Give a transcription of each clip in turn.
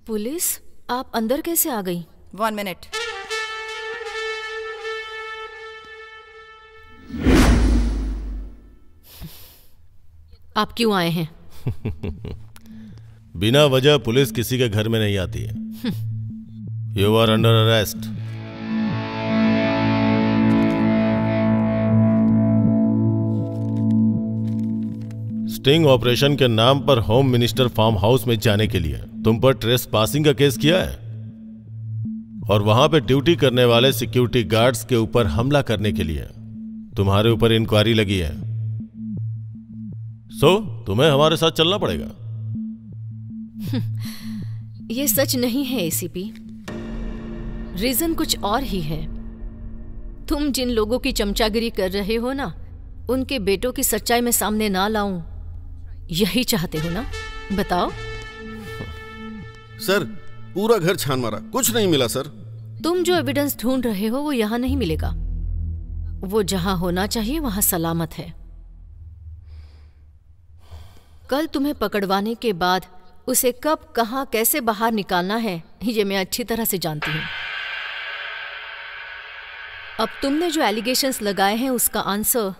Police, आप अंदर कैसे आ गई? 1 मिनट। आप क्यों आए हैं? बिना वजह पुलिस किसी के घर में नहीं आती है। You are under arrest. Sting operation के नाम पर होम मिनिस्टर फार्म हाउस में जाने के लिए तुम पर ट्रेस पासिंग का केस किया है और वहां पे ड्यूटी करने वाले सिक्योरिटी गार्ड्स के ऊपर हमला करने के लिए तुम्हारे ऊपर इंक्वायरी लगी है। सो तुम्हें हमारे साथ चलना पड़ेगा। ये सच नहीं है एसीपी। रीजन कुछ और ही है। तुम जिन लोगों की चमचागिरी कर रहे हो ना, उनके बेटों की सच्चाई में सामने ना लाऊं, यही चाहते हो ना? बताओ। सर, पूरा घर छान मारा, कुछ नहीं मिला सर। तुम जो एविडेंस ढूंढ रहे हो वो यहां नहीं मिलेगा। वो जहां होना चाहिए वहां सलामत है। कल तुम्हें पकड़वाने के बाद उसे कब, कहां, कैसे बाहर निकालना है ये मैं अच्छी तरह से जानती हूं। अब तुमने जो एलिगेशंस लगाए हैं उसका आंसर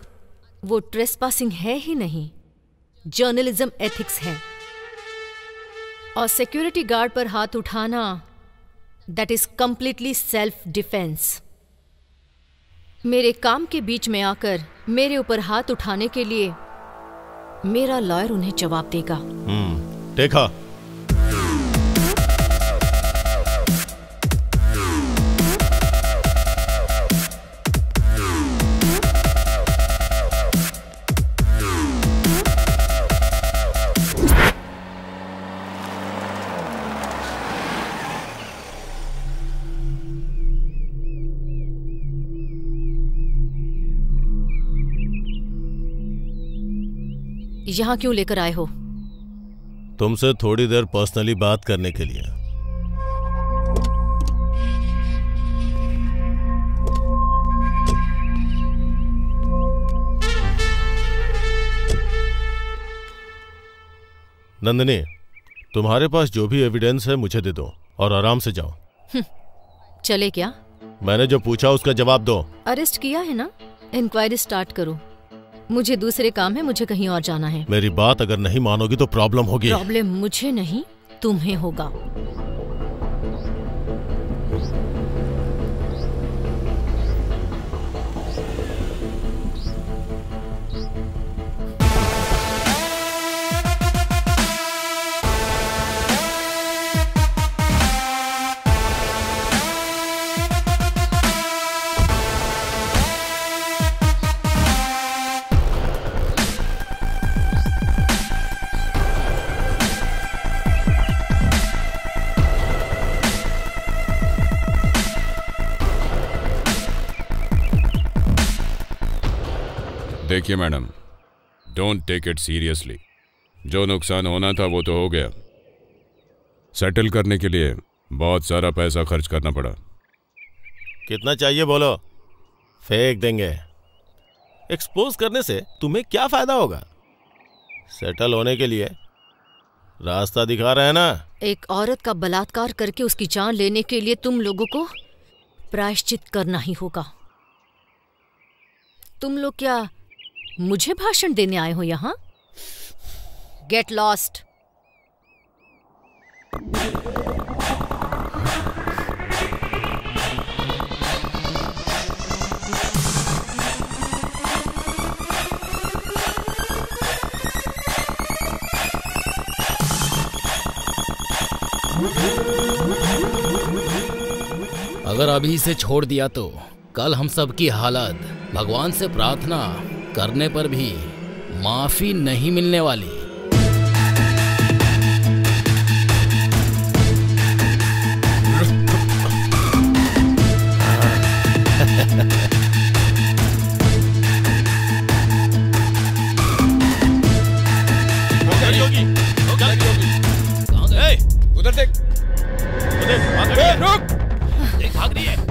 वो ट्रेसपासिंग है ही नहीं, जर्नलिज्म एथिक्स है। और सिक्योरिटी गार्ड पर हाथ उठाना, that is completely self defence. मेरे काम के बीच में आकर मेरे ऊपर हाथ उठाने के लिए मेरा लॉयर उन्हें जवाब देगा। देखा, यहां क्यों लेकर आए हो? तुमसे थोड़ी देर पर्सनली बात करने के लिए। नंदिनी, तुम्हारे पास जो भी एविडेंस है मुझे दे दो और आराम से जाओ। चले क्या? मैंने जो पूछा उसका जवाब दो। अरेस्ट किया है ना, इंक्वायरी स्टार्ट करो। मुझे दूसरे काम है, मुझे कहीं और जाना है। मेरी बात अगर नहीं मानोगी तो प्रॉब्लम होगी। प्रॉब्लम मुझे नहीं, तुम्हें होगा। देखिए madam, don't take it seriously. जो नुकसान होना था वो तो हो गया। सेटल करने के लिए बहुत सारा पैसा खर्च करना पड़ा। कितना चाहिए बोलो, फेंक देंगे। एक्सपोज करने से तुम्हें क्या फायदा होगा? सेटल होने के लिए रास्ता दिखा रहे हैं ना। एक औरत का बलात्कार करके उसकी जान लेने के लिए तुम लोगों को प्रायश्चित करना ही होगा। तुम लोग क्या मुझे भाषण देने आए हो यहां? Get lost. अगर अभी इसे छोड़ दिया तो कल हम सब की हालत भगवान से प्रार्थना करने पर भी माफी नहीं मिलने वाली। उधर देख, रुक, देख भाग रही है।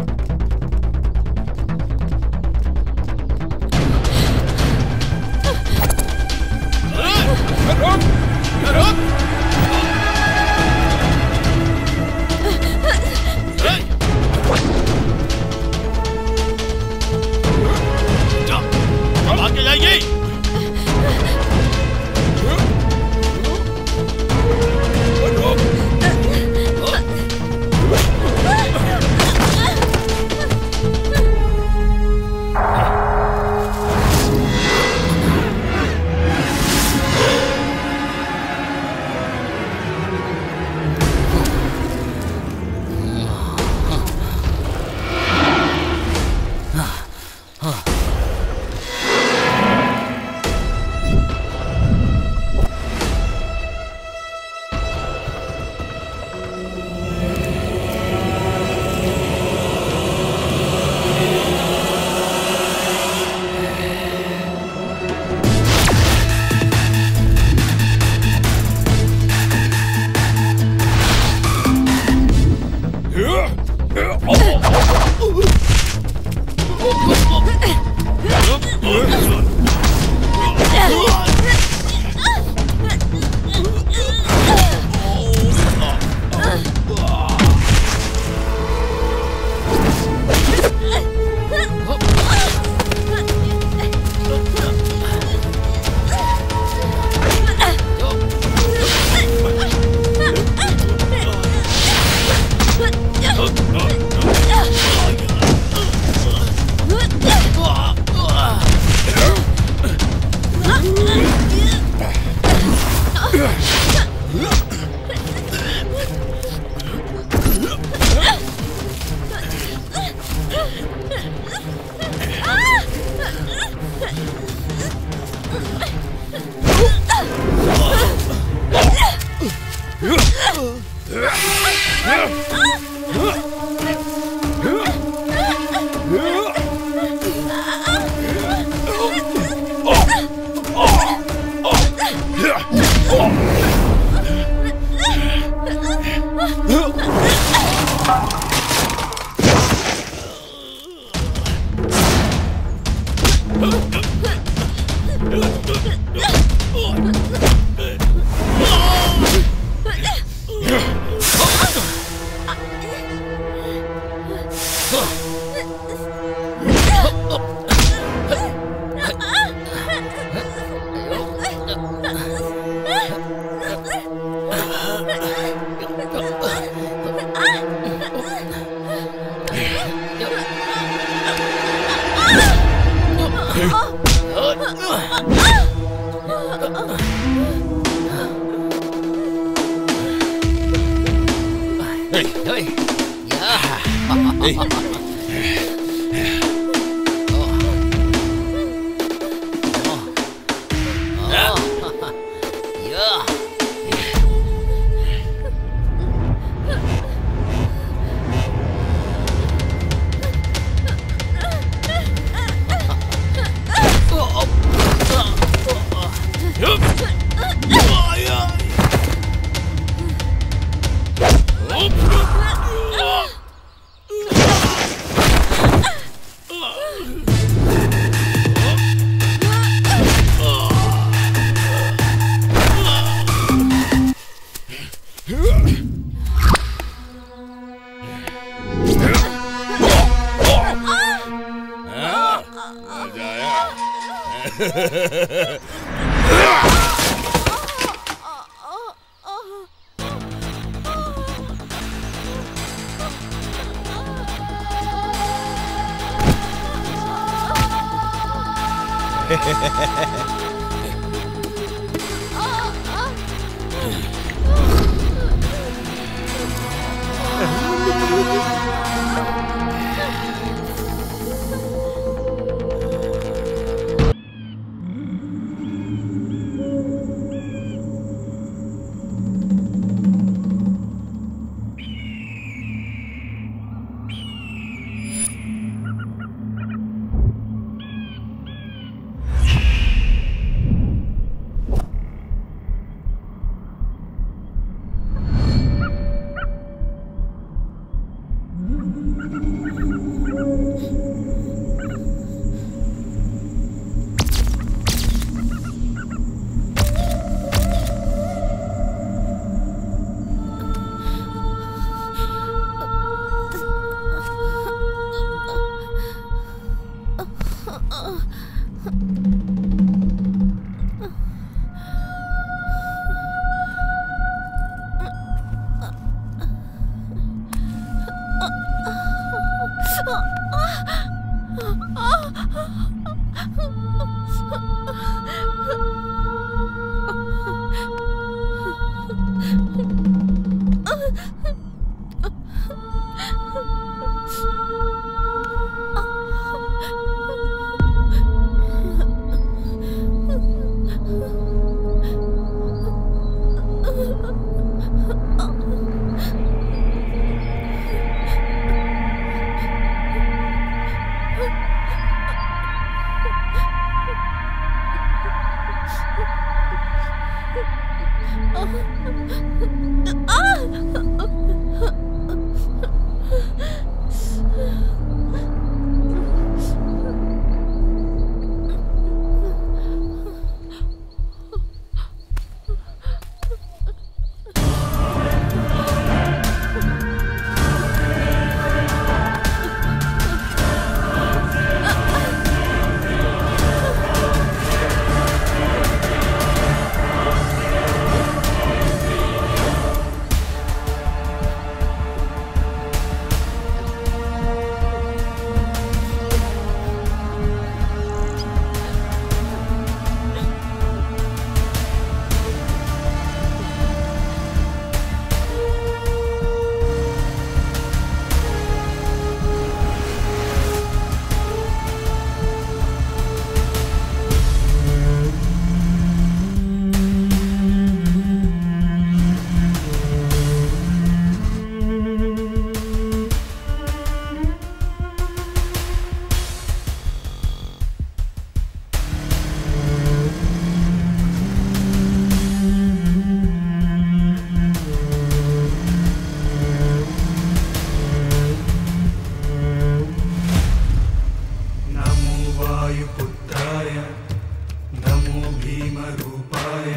नमो भीमरूपाय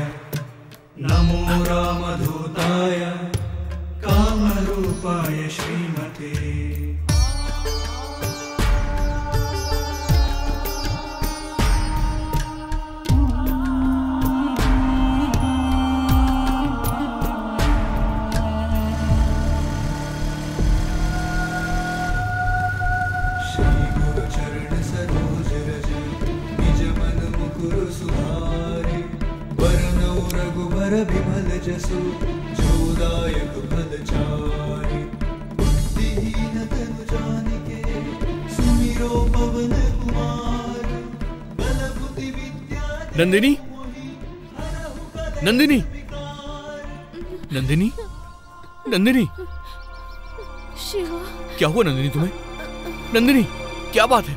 नमो रामदूताय कामरूपाय श्रीमते। विमल जसु जोदायक फलचारि बुद्धिहीन तनु जानिके सुमिरो पवन कुमार बल बुद्धि विद्या। नंदिनी, नंदिनी, नंदिनी, नंदिनी, शिवा, क्या हुआ नंदिनी तुम्हें? नंदिनी, क्या बात है?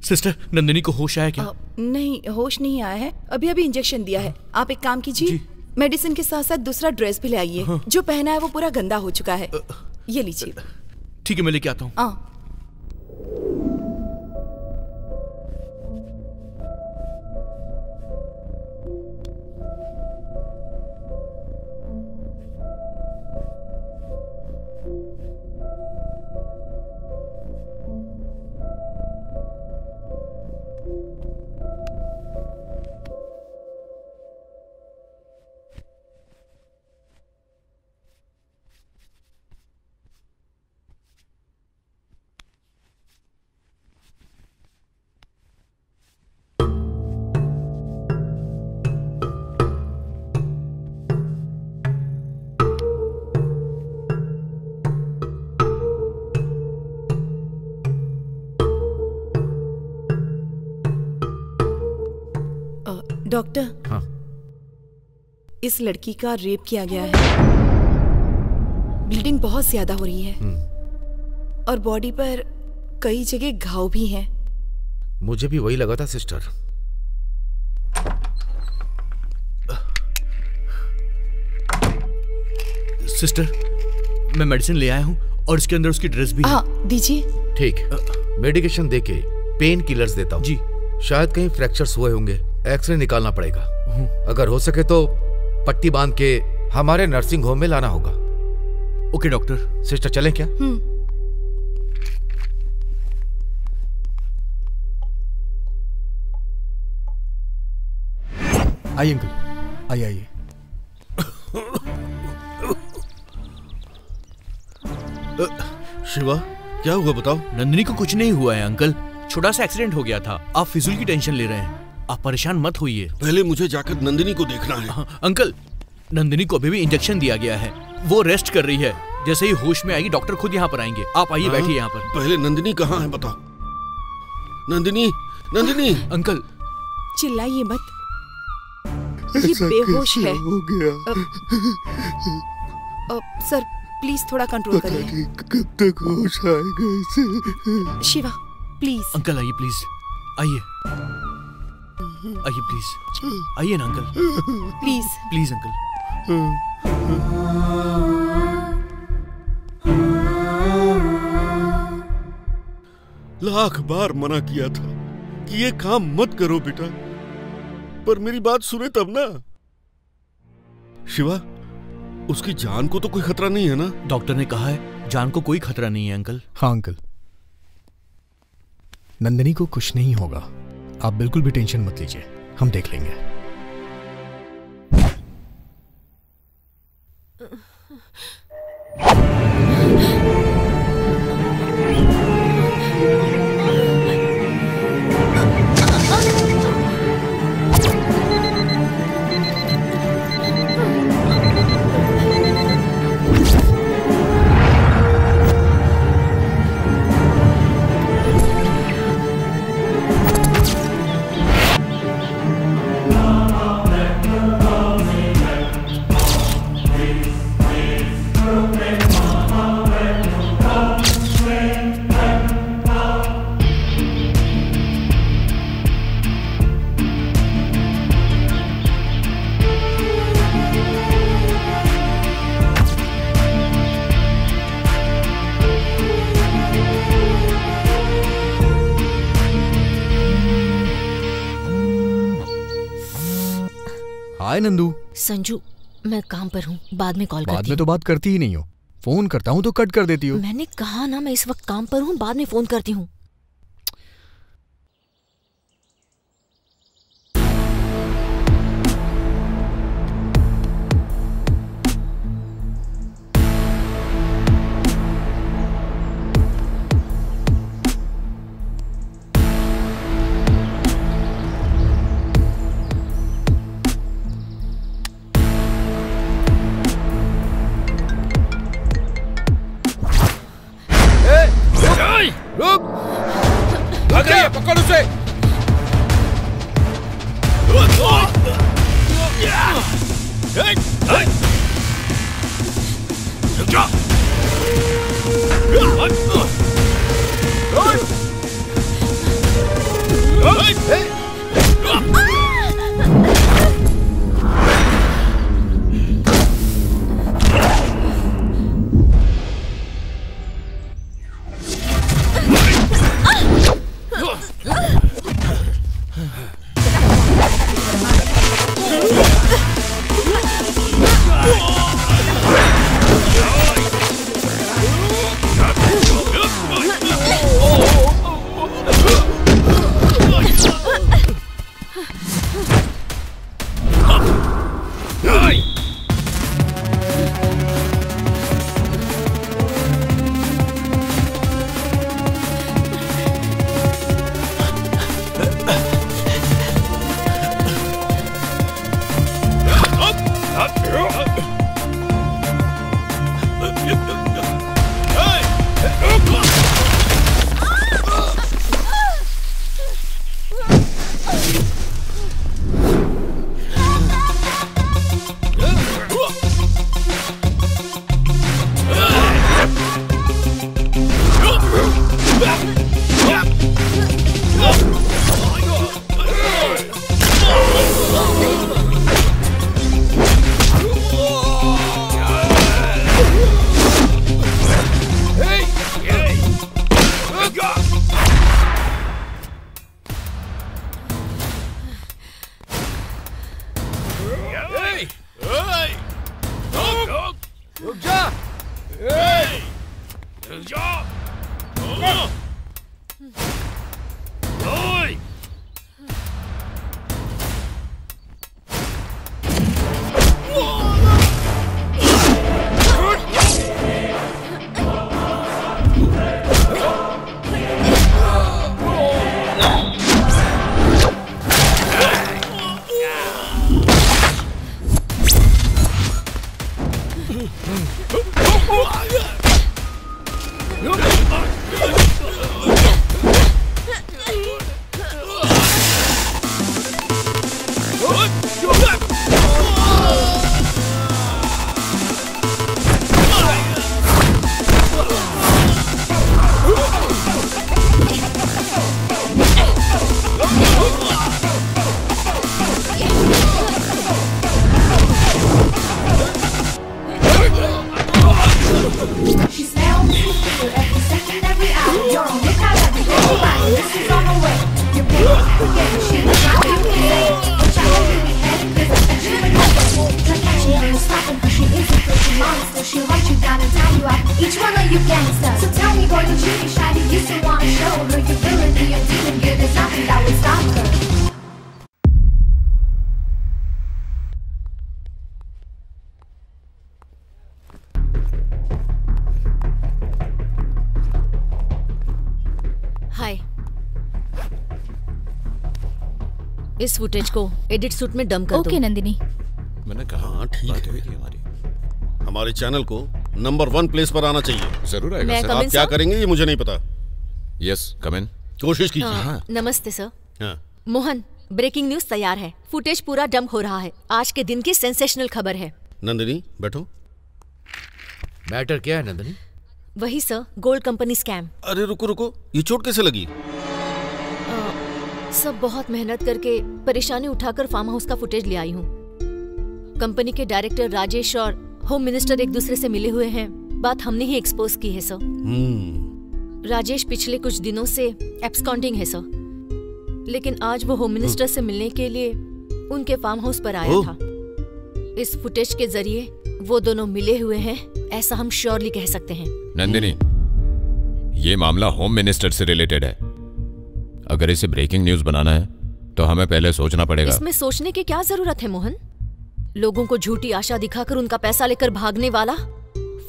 सिस्टर, नंदिनी को होश आया क्या? नहीं, होश नहीं आया है। अभी अभी इंजेक्शन दिया है। आप एक काम कीजिए, मेडिसिन के साथ साथ दूसरा ड्रेस भी ले आइए। जो पहना है वो पूरा गंदा हो चुका है। ये लीजिए। ठीक है, मैं लेके आता हूँ। डॉक्टर, हाँ। इस लड़की का रेप किया गया है। ब्लीडिंग बहुत ज्यादा हो रही है और बॉडी पर कई जगह घाव भी हैं। मुझे भी वही लगा था सिस्टर। सिस्टर, मैं मेडिसिन ले आया हूँ और इसके अंदर उसकी ड्रेस भी है। हाँ, दीजिए। ठीक, मेडिकेशन देके पेन किलर्स देता हूँ। जी। शायद कहीं फ्रैक्चर्स हुए होंगे, एक्सरे निकालना पड़ेगा। अगर हो सके तो पट्टी बांध के हमारे नर्सिंग होम में लाना होगा। Okay doctor. सिस्टर चलें क्या? आइए अंकल, आइए आइए। शिवा, क्या हुआ बताओ? नंदिनी को कुछ नहीं हुआ है अंकल, छोटा सा एक्सीडेंट हो गया था। आप फिजूल की टेंशन ले रहे हैं, आप परेशान मत होइए। पहले मुझे जाकर नंदिनी को देखना है। हाँ, अंकल, नंदिनी को अभी भी इंजेक्शन दिया गया है, वो रेस्ट कर रही है। जैसे ही होश में आएगी डॉक्टर खुद यहाँ पर आएंगे। आप आइए, बैठिए यहाँ पर। पहले नंदिनी कहाँ है बताओ? नंदिनी, नंदिनी। अंकल चिल्लाइए मत, ये बेहोश है। हो गया। सर प्लीज थोड़ा कंट्रोल करिए। कब तक होश आएगा इसे? शिवा प्लीज। अंकल आइए प्लीज, आइए आइए प्लीज, आइए ना uncle, please please uncle. Lakh बार मना किया था कि ये काम मत करो बेटा, पर मेरी बात सुने तब ना। शिवा, उसकी जान को तो कोई खतरा नहीं है ना? डॉक्टर ने कहा है जान को कोई खतरा नहीं है अंकल। हाँ अंकल, नंदिनी को कुछ नहीं होगा, आप बिल्कुल भी टेंशन मत लीजिए, हम देख लेंगे। हाय नंदू। संजू, मैं काम पर हूँ, बाद में कॉल करती हूँ। बाद में तो बात करती ही नहीं हो, फोन करता हूँ तो कट कर देती हो। मैंने कहा ना मैं इस वक्त काम पर हूँ, बाद में फोन करती हूँ। रुक! भाग रही है, पकड़ उसे! इस फुटेज को एडिट सूट में डंप कर दो। ओके नंदिनी। मैंने कहा हाँ ठीक है। हमारे चैनल को नंबर 1 प्लेस पर आना चाहिए। जरूर आएगा मैं सर। come in, आप क्या sir? करेंगे ये मुझे नहीं पता। यस कम इन। कोशिश कीजिए। हाँ, नमस्ते सर। हाँ। मोहन, ब्रेकिंग न्यूज तैयार है। फुटेज पूरा डंप हो रहा है। आज के दिन की सेंसेशनल खबर है। नंदिनी बैठो। मैटर क्या है नंदिनी? वही सर, गोल्ड कंपनी स्कैम। अरे रुको रुको, ये चोट कैसे लगी? सब बहुत मेहनत करके परेशानी उठाकर फार्म हाउस का फुटेज ले आई हूँ। कंपनी के डायरेक्टर राजेश और होम मिनिस्टर एक दूसरे से मिले हुए हैं। बात हमने ही एक्सपोज की है सर। राजेश पिछले कुछ दिनों से एब्सकॉन्डिंग है सर, लेकिन आज वो होम मिनिस्टर से मिलने के लिए उनके फार्म हाउस पर आया था। इस फुटेज के जरिए वो दोनों मिले हुए हैं, ऐसा हम श्योरली कह सकते हैं। नंदिनी, ये मामला होम मिनिस्टर से रिलेटेड है। अगर इसे ब्रेकिंग न्यूज बनाना है तो हमें पहले सोचना पड़ेगा। इसमें सोचने की क्या जरूरत है मोहन? लोगों को झूठी आशा दिखाकर उनका पैसा लेकर भागने वाला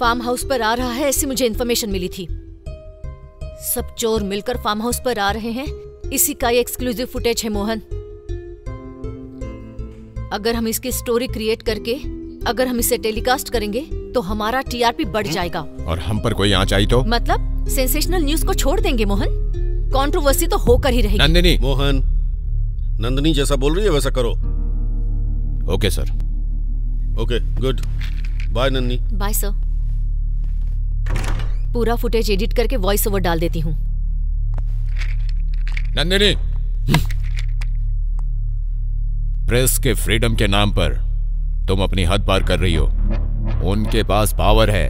फार्म हाउस पर आ रहा है, ऐसी मुझे इन्फॉर्मेशन मिली थी। सब चोर मिलकर फार्म हाउस पर आ रहे हैं, इसी का ये एक्सक्लूसिव फुटेज है मोहन। अगर हम इसकी स्टोरी क्रिएट करके अगर हम इसे टेलीकास्ट करेंगे तो हमारा टीआरपी बढ़ जाएगा। और हम पर कोई आंच आई तो? मतलब सेंसेशनल न्यूज को छोड़ देंगे मोहन? कंट्रोवर्सी तो होकर ही रहेगी। नंदिनी। मोहन, नंदिनी जैसा बोल रही है वैसा करो। Okay sir. Okay good. Bye Nandini. Bye sir. पूरा फुटेज एडिट करके वॉइस ओवर डाल देती हूँ। नंदिनी, प्रेस के फ्रीडम के नाम पर तुम अपनी हद पार कर रही हो। उनके पास पावर है,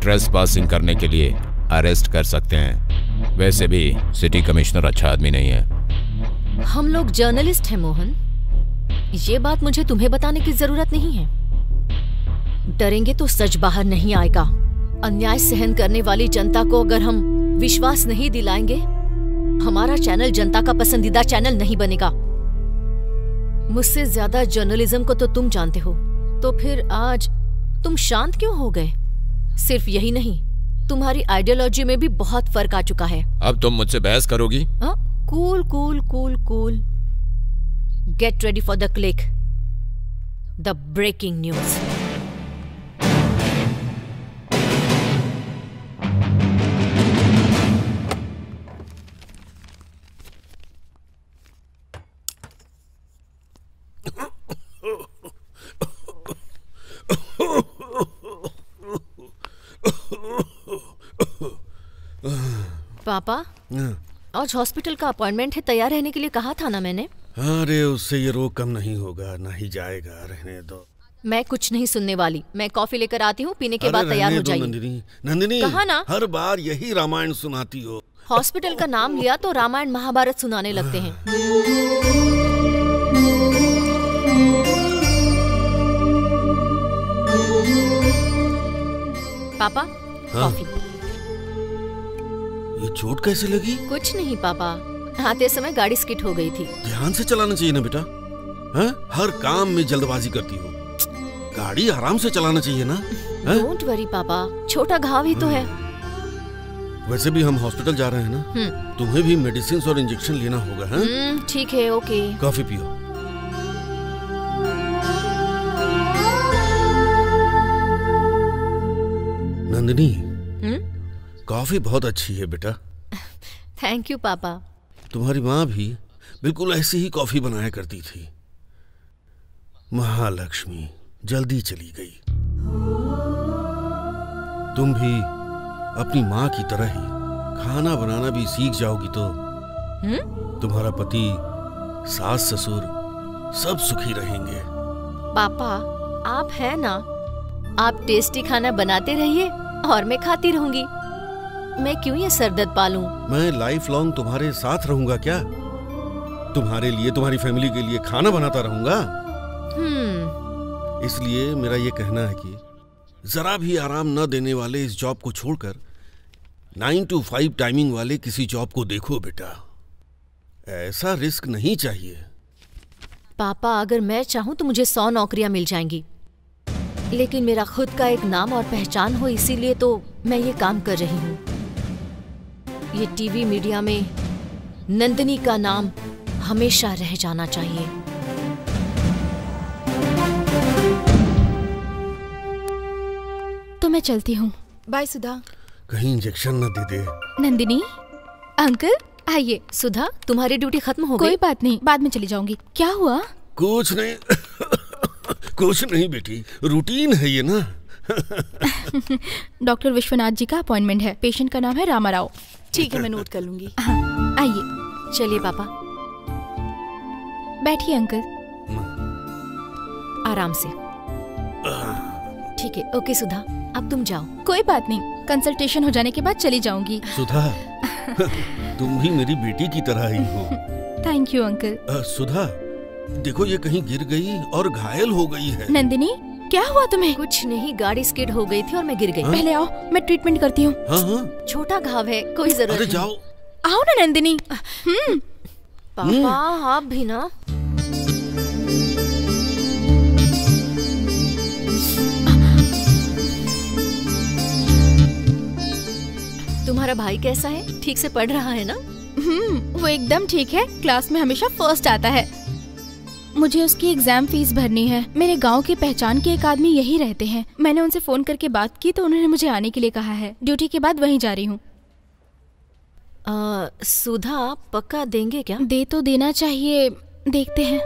ट्रेसपासिंग करने के लिए अरेस्ट कर सकते हैं। वैसे भी सिटी कमिश्नर अच्छा आदमी नहीं है। हम लोग जर्नलिस्ट हैं मोहन, ये बात मुझे तुम्हें बताने की जरूरत नहीं है। डरेंगे तो सच बाहर नहीं आएगा। अन्याय सहन करने वाली जनता को अगर हम विश्वास नहीं दिलाएंगे, हमारा चैनल जनता का पसंदीदा चैनल नहीं बनेगा। मुझसे ज्यादा जर्नलिज्म को तो तुम जानते हो, तो फिर आज तुम शांत क्यों हो गए? सिर्फ यही नहीं, तुम्हारी आइडियोलॉजी में भी बहुत फर्क आ चुका है। अब तुम मुझसे बहस करोगी? Cool cool cool cool. Get ready for the click, the breaking news. पापा, आज हॉस्पिटल का अपॉइंटमेंट है, तैयार रहने के लिए कहा था ना मैंने। अरे उससे ये रोग कम नहीं होगा, ना ही जाएगा। रहने दो। मैं कुछ नहीं सुनने वाली। मैं कॉफी लेकर आती हूँ, पीने के बाद तैयार हो जाइए। नंदिनी, नंदिनी, कहा ना, हर बार यही रामायण सुनाती हो। हॉस्पिटल का नाम लिया तो रामायण महाभारत सुनाने लगते हैं। पापा, कॉफी। ये चोट कैसे लगी? कुछ नहीं पापा, आते समय गाड़ी स्किट हो गई थी। ध्यान से चलाना चाहिए ना बेटा। हर काम में जल्दबाजी करती हो। गाड़ी आराम से चलाना चाहिए ना। डोंट वरी पापा, छोटा घाव ही तो है। वैसे भी हम हॉस्पिटल जा रहे हैं ना, तुम्हें भी मेडिसिन और इंजेक्शन लेना होगा। ठीक है, ओके। कॉफी पियो। नंदिनी, कॉफी बहुत अच्छी है बेटा। थैंक यू पापा। तुम्हारी माँ भी बिल्कुल ऐसी ही कॉफी बनाया करती थी। महालक्ष्मी जल्दी चली गई। तुम भी अपनी माँ की तरह ही खाना बनाना भी सीख जाओगी तो तुम्हारा पति, सास ससुर सब सुखी रहेंगे। पापा, आप है ना, आप टेस्टी खाना बनाते रहिए और मैं खाती रहूंगी। मैं क्यों ये सरदर्द पालूं? मैं लाइफ लॉन्ग तुम्हारे साथ रहूंगा क्या? तुम्हारे लिए, तुम्हारी फैमिली के लिए खाना बनाता रहूंगा। इसलिए मेरा ये कहना है कि जरा भी आराम न देने वाले इस जॉब को छोड़कर 9 to 5 टाइमिंग वाले किसी जॉब को देखो बेटा। ऐसा रिस्क नहीं चाहिए। पापा, अगर मैं चाहूं तो मुझे 100 नौकरियां मिल जाएंगी, लेकिन मेरा खुद का एक नाम और पहचान हो, इसीलिए तो मैं ये काम कर रही हूँ। ये टीवी मीडिया में नंदिनी का नाम हमेशा रह जाना चाहिए। तो मैं चलती हूँ। बाय सुधा। कहीं इंजेक्शन न दे दे। नंदिनी, अंकल आइए। सुधा, तुम्हारी ड्यूटी खत्म हो गई? कोई बात नहीं, बाद में चली जाऊंगी। क्या हुआ? कुछ नहीं कुछ नहीं बेटी, रूटीन है ये ना। डॉक्टर विश्वनाथ जी का अपॉइंटमेंट है। पेशेंट का नाम है रामाराव। ठीक है, मैं नोट कर लूंगी। आइए। चलिए पापा। बैठिए अंकल। आराम से। ठीक है, ओके सुधा, अब तुम जाओ। कोई बात नहीं, कंसल्टेशन हो जाने के बाद चली जाऊंगी। सुधा तुम भी मेरी बेटी की तरह ही हो। Thank you uncle. सुधा, देखो ये कहीं गिर गई और घायल हो गई है। नंदिनी, क्या हुआ तुम्हें? कुछ नहीं, गाड़ी स्किड हो गई थी और मैं गिर गई। पहले आओ, मैं ट्रीटमेंट करती हूँ। छोटा घाव है, कोई जरूरत नहीं। अरे जाओ। आओ ना नंदिनी। पापा आप भी ना। तुम्हारा भाई कैसा है? ठीक से पढ़ रहा है ना? वो एकदम ठीक है, क्लास में हमेशा फर्स्ट आता है। मुझे उसकी एग्जाम फीस भरनी है। मेरे गांव की पहचान के एक आदमी यही रहते हैं। मैंने उनसे फोन करके बात की तो उन्होंने मुझे आने के लिए कहा है। ड्यूटी के बाद वहीं जा रही हूँ। सुधा, पक्का देंगे क्या? दे तो देना चाहिए, देखते हैं।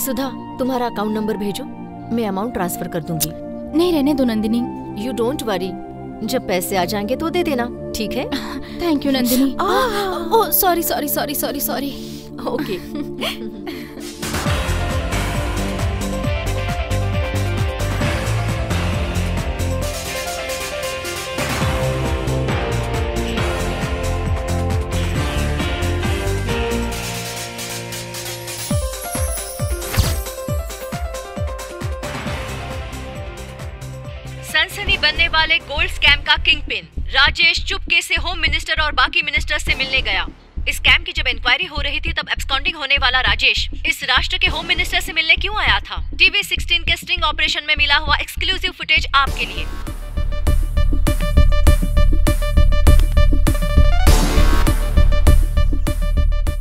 सुधा, तुम्हारा अकाउंट नंबर भेजो, मैं अमाउंट ट्रांसफर कर दूंगी। नहीं, रहने दो नंदिनी। यू डोंट वरी, जब पैसे आ जाएंगे तो दे देना, ठीक है? Thank you Nandini. Oh sorry sorry sorry sorry sorry. Okay. सनसनी बनने वाले गोल्ड स्कैम का किंगपिन राजेश चुपके से होम मिनिस्टर और बाकी मिनिस्टर से मिलने गया। इस स्कैम की जब इंक्वायरी हो रही थी तब एब्सकॉन्डिंग होने वाला राजेश इस राष्ट्र के होम मिनिस्टर से मिलने क्यों आया था? टीवी 16 के स्टिंग ऑपरेशन में मिला हुआ एक्सक्लूसिव फुटेज आपके लिए।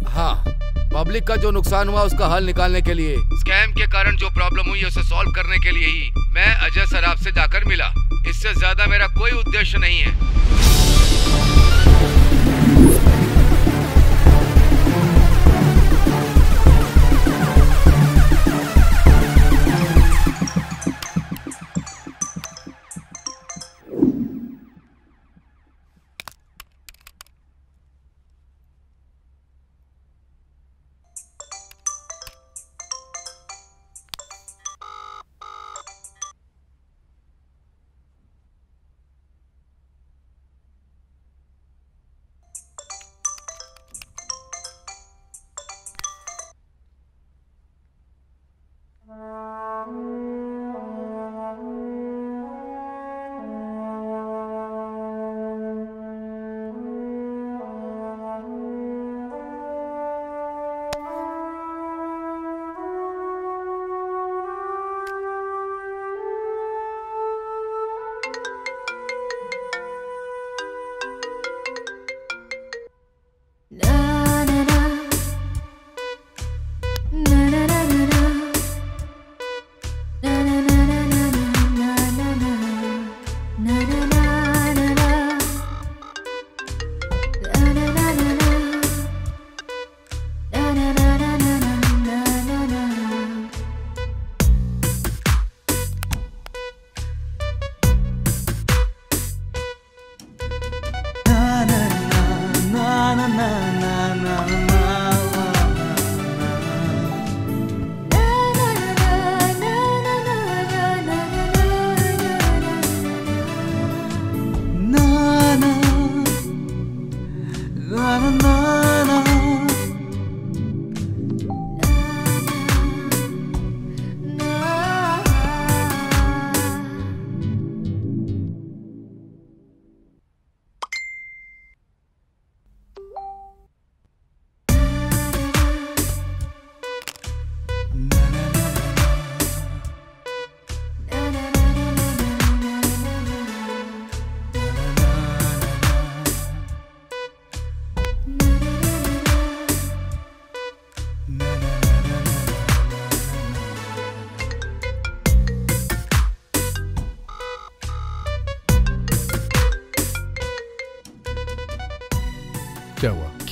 हाँ, पब्लिक का जो नुकसान हुआ उसका हल निकालने के लिए, स्कैम के कारण जो प्रॉब्लम हुई उसे सॉल्व करने के लिए ही मैं अजय सराफ से जाकर मिला। इससे ज्यादा मेरा कोई उद्देश्य नहीं है।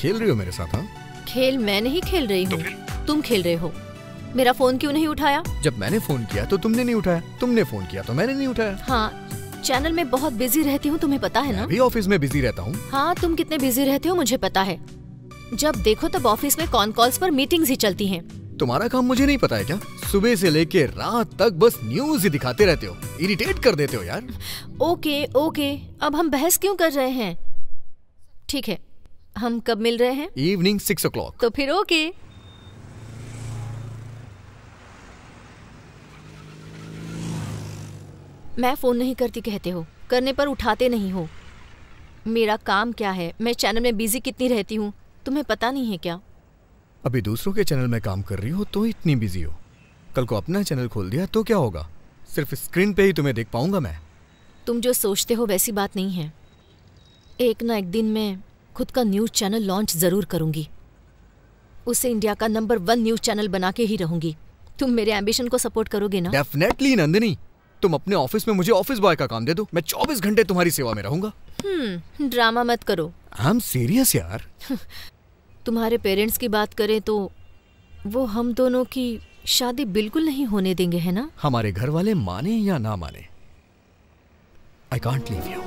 खेल रही हो मेरे साथ? हाँ, खेल मैं नहीं खेल रही हूँ, तुम खेल रहे हो। मेरा फोन क्यों नहीं उठाया? जब मैंने फोन किया तो तुमने नहीं उठाया, तुमने फोन किया तो मैंने नहीं उठाया। हाँ, चैनल में बहुत बिजी रहती हूँ, तुम्हें पता है ना? मैं भी ऑफिस में बिजी रहता हूँ। हाँ, तुम कितने बिजी रहते हो मुझे पता है। जब देखो तब ऑफिस में कॉन कॉल्स पर मीटिंग्स ही चलती हैं। तुम्हारा काम मुझे नहीं पता है क्या? सुबह से लेके रात तक बस न्यूज ही दिखाते रहते हो, इरिटेट कर देते हो यार। ओके ओके, अब हम बहस क्यों कर रहे हैं? ठीक है, हम कब मिल रहे हैं? Evening 6 o'clock। तो फिर ओके। मैं फोन नहीं करती कहते हो, करने पर उठाते नहीं हो। मेरा काम क्या है, मैं चैनल में बिजी कितनी रहती हूँ, तुम्हें पता नहीं है क्या? अभी दूसरों के चैनल में काम कर रही हो तो इतनी बिजी हो, कल को अपना चैनल खोल दिया तो क्या होगा? सिर्फ स्क्रीन पे ही तुम्हें देख पाऊंगा मैं। तुम जो सोचते हो वैसी बात नहीं है। एक ना एक दिन मैं खुद का न्यूज़ चैनल लॉन्च जरूर करूंगी। उसे इंडिया का नंबर 1 न्यूज़ चैनल बना के ही रहूंगी। तुम मेरे एम्बिशन को सपोर्ट करोगे ना? डेफिनेटली नंदिनी, तुम अपने ऑफिस में मुझे ऑफिस बॉय का काम दे दो, मैं 24 घंटे तुम्हारी सेवा में रहूंगा। ड्रामा मत करो। आई एम सीरियस यार। तुम्हारे पेरेंट्स की बात करें तो वो हम दोनों की शादी बिल्कुल नहीं होने देंगे, है ना? हमारे घर वाले माने या ना माने, आई कांट लीव यू।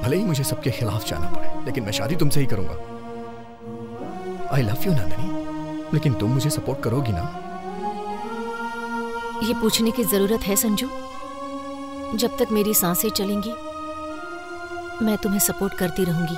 भले ही मुझे सबके खिलाफ जाना पड़े, लेकिन मैं शादी तुमसे ही करूंगा। आई लव यू नंदिनी, लेकिन तुम मुझे सपोर्ट करोगी ना? ये पूछने की जरूरत है संजू? जब तक मेरी सांसें चलेंगी मैं तुम्हें सपोर्ट करती रहूंगी।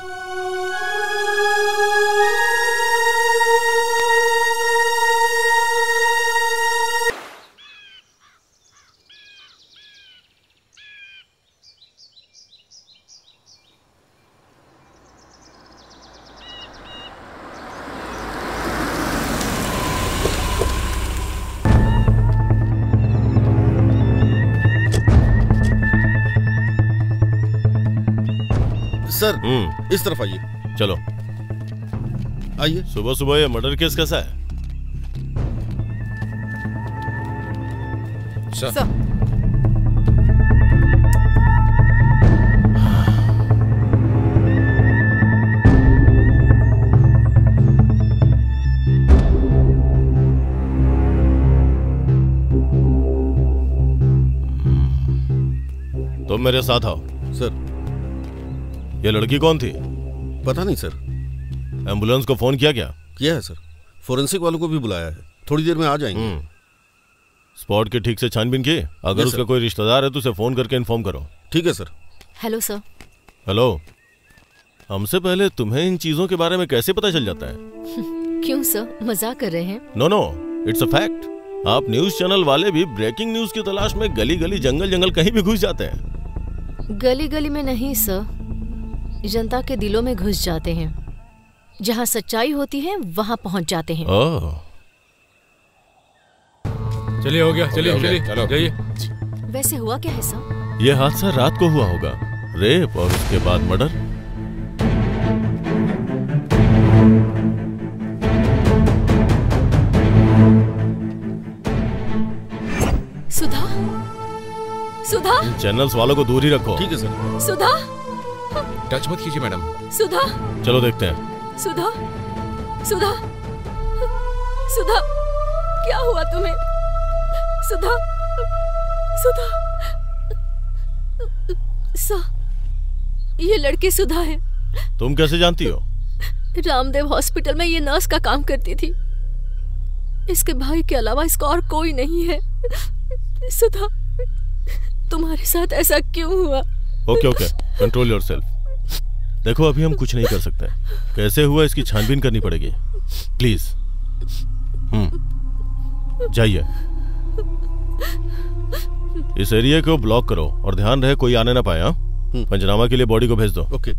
सर, इस तरफ आइए। चलो आइए। सुबह सुबह ये मर्डर केस कैसा है? सर, तुम मेरे साथ आओ। सर, ये लड़की कौन थी? पता नहीं सर। एम्बुलेंस को फोन किया क्या? किया है सर, फोरेंसिक वालों को भी बुलाया है, थोड़ी देर में आ जाएंगे। स्पॉट की ठीक से छानबीन की? अगर उसका कोई रिश्तेदार है तो उसे फोन करके इन्फॉर्म करो। ठीक है सर। Hello sir. हेलो, हमसे पहले तुम्हें इन चीजों के बारे में कैसे पता चल जाता है? क्यों सर, मजाक कर रहे हैं? No no, it's a fact. आप न्यूज चैनल वाले भी ब्रेकिंग न्यूज की तलाश में गली गली जंगल जंगल कहीं भी घुस जाते हैं। गली गली में नहीं सर, जनता के दिलों में घुस जाते हैं। जहां सच्चाई होती है वहां पहुंच जाते हैं। चलिए, हो गया, चलिए चलो जाइए। वैसे हुआ क्या है सर? यह हादसा रात को हुआ होगा, रेप और उसके बाद मर्डर। सुधा, सुधा, इन चैनल्स वालों को दूर ही रखो। ठीक है सर। सुधा, टच मत कीजिए मैडम। सुधा, चलो देखते हैं। सुधा, सुधा, सुधा, क्या हुआ तुम्हें? सुधा, सुधा, ये लड़की सुधा है। तुम कैसे जानती हो? रामदेव हॉस्पिटल में ये नर्स का काम करती थी। इसके भाई के अलावा इसका और कोई नहीं है। सुधा, तुम्हारे साथ ऐसा क्यों हुआ? Okay okay, control yourself. देखो, अभी हम कुछ नहीं कर सकते। कैसे हुआ इसकी छानबीन करनी पड़ेगी। प्लीज जाइए। इस एरिया को ब्लॉक करो और ध्यान रहे कोई आने ना पाए। पंचनामा के लिए बॉडी को भेज दो। ओके।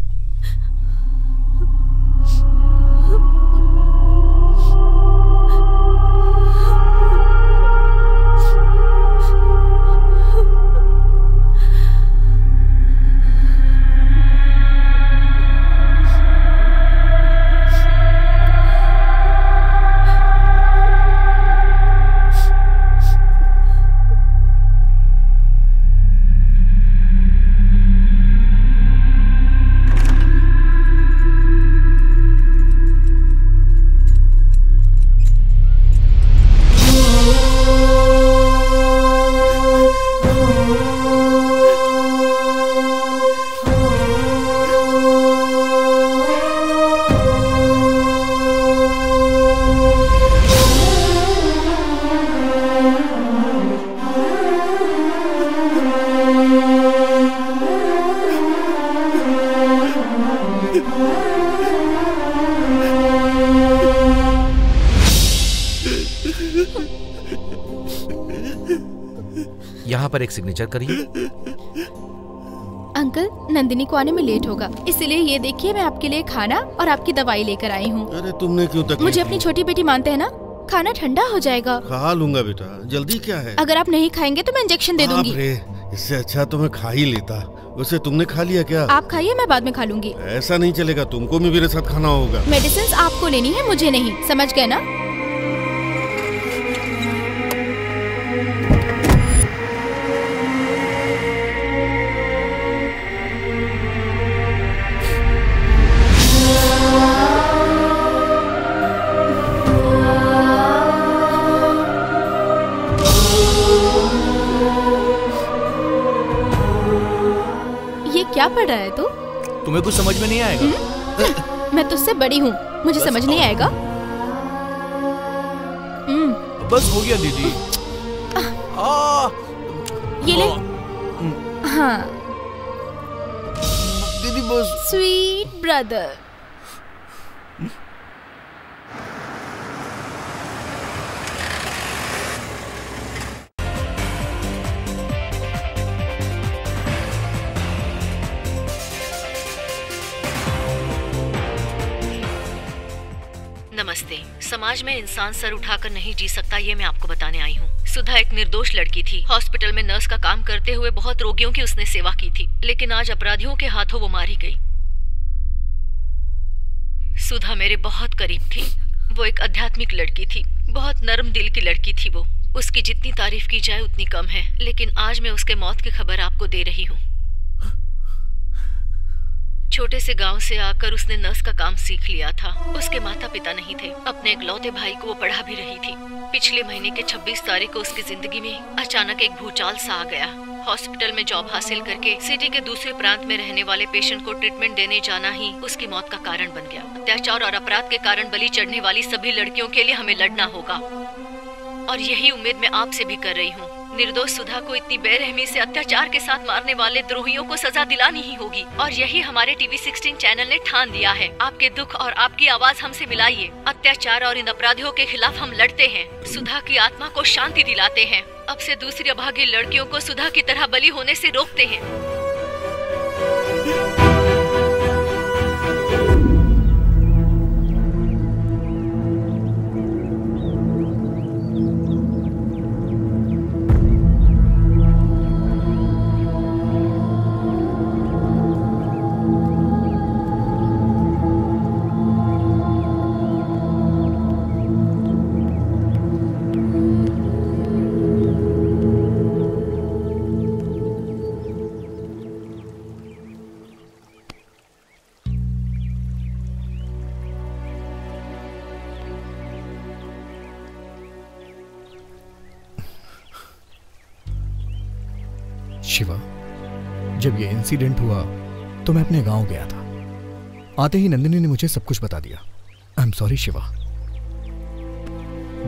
यहाँ पर एक सिग्नेचर करिए। अंकल, नंदिनी को आने में लेट होगा, इसलिए ये देखिए मैं आपके लिए खाना और आपकी दवाई लेकर आई हूँ। अरे तुमने क्यों तकलीफ मुझे अपनी छोटी बेटी मानते हैं ना, खाना ठंडा हो जाएगा। खा लूंगा बेटा, जल्दी क्या है। अगर आप नहीं खाएंगे तो मैं इंजेक्शन दे दूंगी। इससे अच्छा तो मैं खा ही लेता। वैसे तुमने खा लिया क्या? आप खाइए, मैं बाद में खा लूंगी। ऐसा नहीं चलेगा, तुमको भी मेरे साथ खाना होगा। मेडिसिन आपको लेनी है, मुझे नहीं, समझ गए ना? क्या पढ़ रहा है तू? तुम्हें कुछ समझ में नहीं आएगा। मैं तुझसे बड़ी हूँ, मुझे समझ नहीं आएगा। बस हो गया दीदी। ये ले। हाँ दीदी बस। Sweet brother. नमस्ते। समाज में इंसान सर उठाकर नहीं जी सकता, ये मैं आपको बताने आई हूँ। सुधा एक निर्दोष लड़की थी। हॉस्पिटल में नर्स का काम करते हुए बहुत रोगियों की उसने सेवा की थी, लेकिन आज अपराधियों के हाथों वो मारी गई। सुधा मेरे बहुत करीब थी। वो एक आध्यात्मिक लड़की थी, बहुत नरम दिल की लड़की थी वो। उसकी जितनी तारीफ की जाए उतनी कम है, लेकिन आज मैं उसके मौत की खबर आपको दे रही हूँ। छोटे से गांव से आकर उसने नर्स का काम सीख लिया था। उसके माता पिता नहीं थे। अपने इकलौते भाई को वो पढ़ा भी रही थी। पिछले महीने के 26 तारीख को उसकी जिंदगी में अचानक एक भूचाल सा आ गया। हॉस्पिटल में जॉब हासिल करके सिटी के दूसरे प्रांत में रहने वाले पेशेंट को ट्रीटमेंट देने जाना ही उसकी मौत का कारण बन गया। अत्याचार और अपराध के कारण बलि चढ़ने वाली सभी लड़कियों के लिए हमें लड़ना होगा, और यही उम्मीद मैं आपसे भी कर रही हूँ। निर्दोष सुधा को इतनी बेरहमी से अत्याचार के साथ मारने वाले द्रोहियों को सजा दिलानी ही होगी, और यही हमारे टीवी 16 चैनल ने ठान लिया है। आपके दुख और आपकी आवाज हमसे मिलाइए। अत्याचार और इन अपराधियों के खिलाफ हम लड़ते हैं, सुधा की आत्मा को शांति दिलाते हैं। अब से दूसरी अभागी लड़कियों को सुधा की तरह बलि होने से रोकते हैं। शिवा, जब ये इंसिडेंट हुआ तो मैं अपने गांव गया था। आते ही नंदिनी ने मुझे सब कुछ बता दिया। आई एम सॉरी शिवा,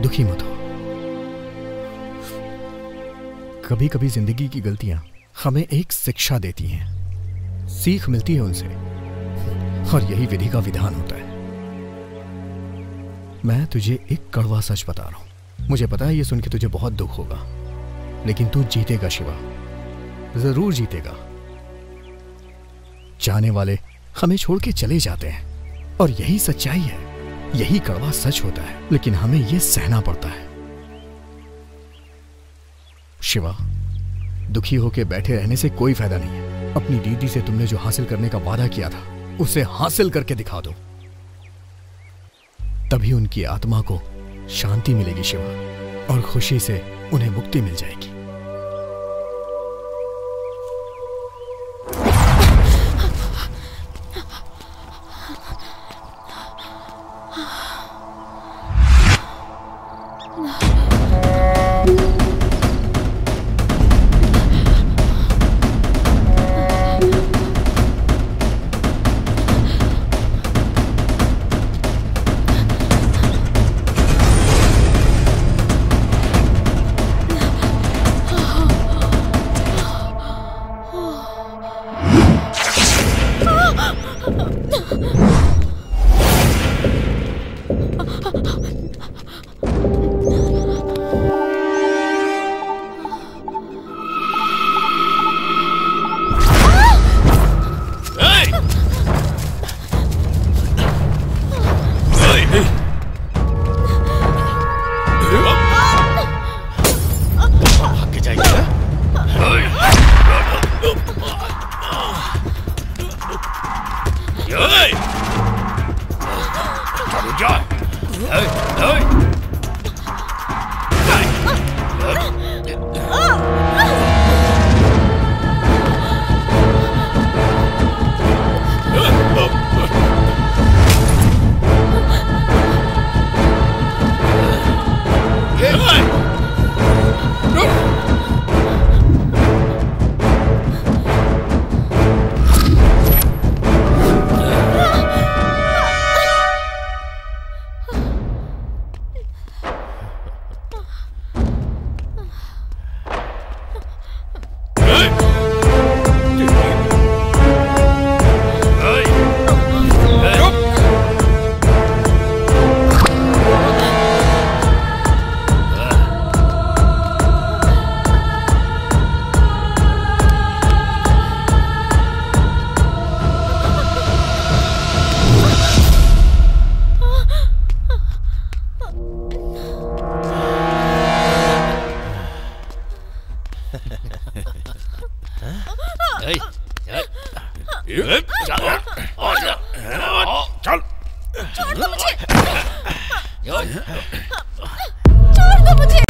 दुखी मत हो। कभी कभी जिंदगी की गलतियां हमें एक शिक्षा देती हैं, सीख मिलती है उनसे, और यही विधि का विधान होता है। मैं तुझे एक कड़वा सच बता रहा हूं। मुझे पता है ये सुन के तुझे बहुत दुख होगा, लेकिन तू जीतेगा शिवा, जरूर जीतेगा। जाने वाले हमें छोड़ के चले जाते हैं, और यही सच्चाई है, यही कड़वा सच होता है, लेकिन हमें यह सहना पड़ता है। शिवा, दुखी होकर बैठे रहने से कोई फायदा नहीं है। अपनी दीदी से तुमने जो हासिल करने का वादा किया था उसे हासिल करके दिखा दो, तभी उनकी आत्मा को शांति मिलेगी शिवा, और खुशी से उन्हें मुक्ति मिल जाएगी। चल छोड़ दो मुझे। छोड़ दो मुझे।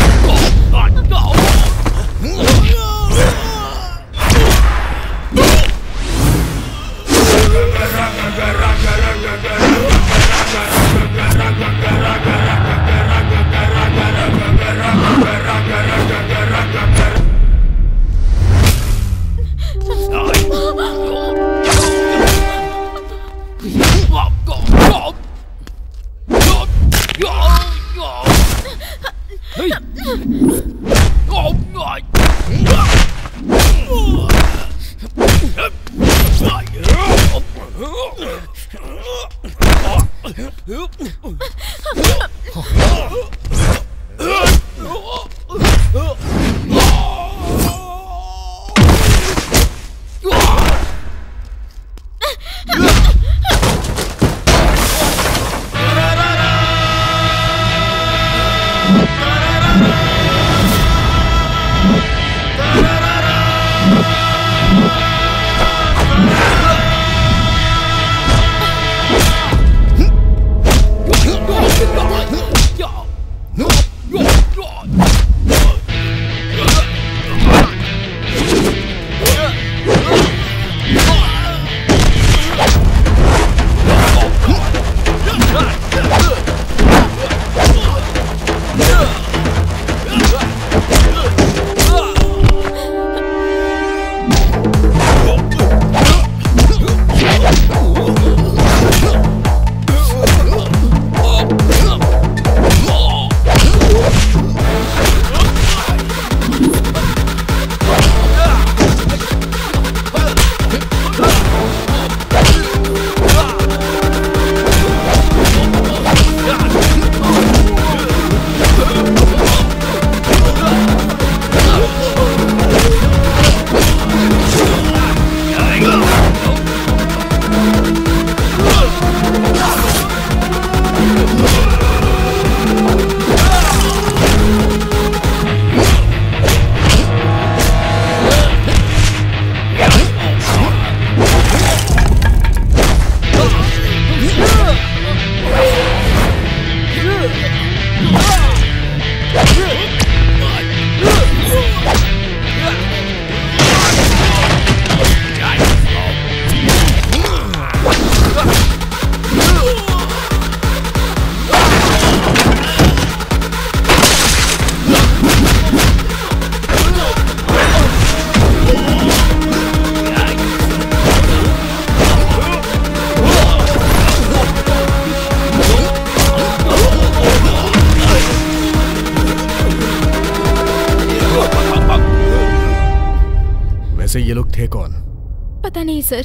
ये लोग थे कौन? पता नहीं सर,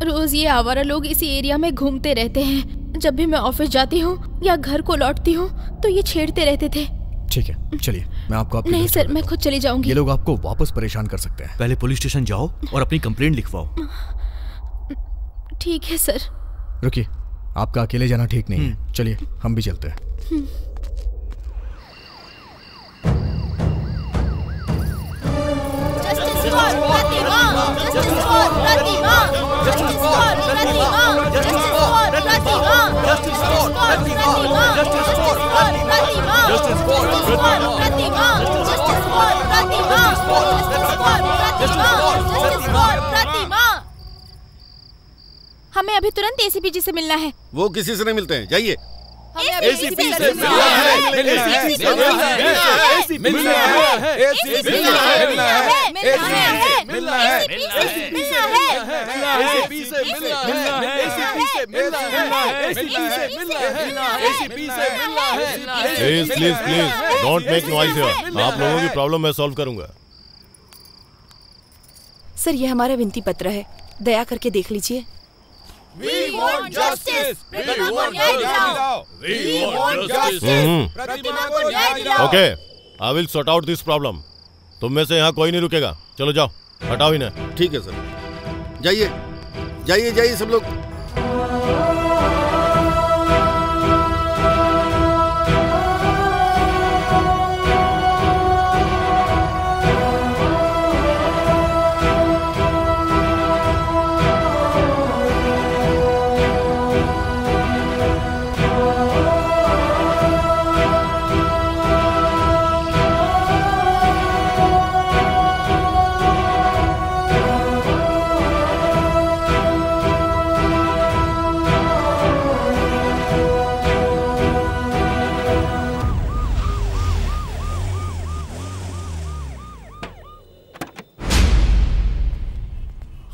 रोज ये आवारा लोग इसी एरिया में घूमते रहते हैं। जब भी मैं ऑफिस जाती हूँ या घर को लौटती हूँ तो ये छेड़ते रहते थे। ठीक है, चलिए मैं आपको नहीं सर, मैं खुद चली जाऊंगी। ये लोग आपको वापस परेशान कर सकते हैं। पहले पुलिस स्टेशन जाओ और अपनी कंप्लेंट लिखवाओ। ठीक है सर। रुकिए, आपका अकेले जाना ठीक नहीं है। चलिए हम भी चलते हैं। हमें अभी तुरंत एसीपी जी से मिलना है। वो किसी से नहीं मिलते हैं, जाइए। एसीपी से मिलना please please please don't make noise here. आप लोगों की प्रॉब्लम मैं सॉल्व करूंगा। सर, ये हमारा विनती पत्र है, दया करके देख लीजिए। We want justice. प्रतिमा को न्याय दिलाओ। We want justice. प्रतिमा को न्याय दिलाओ। Okay, I will sort out this problem. तुम में से यहाँ कोई नहीं रुकेगा। चलो जाओ, हटाओ इन्हें। ठीक है सर, जाइए जाइए जाइए सब लोग।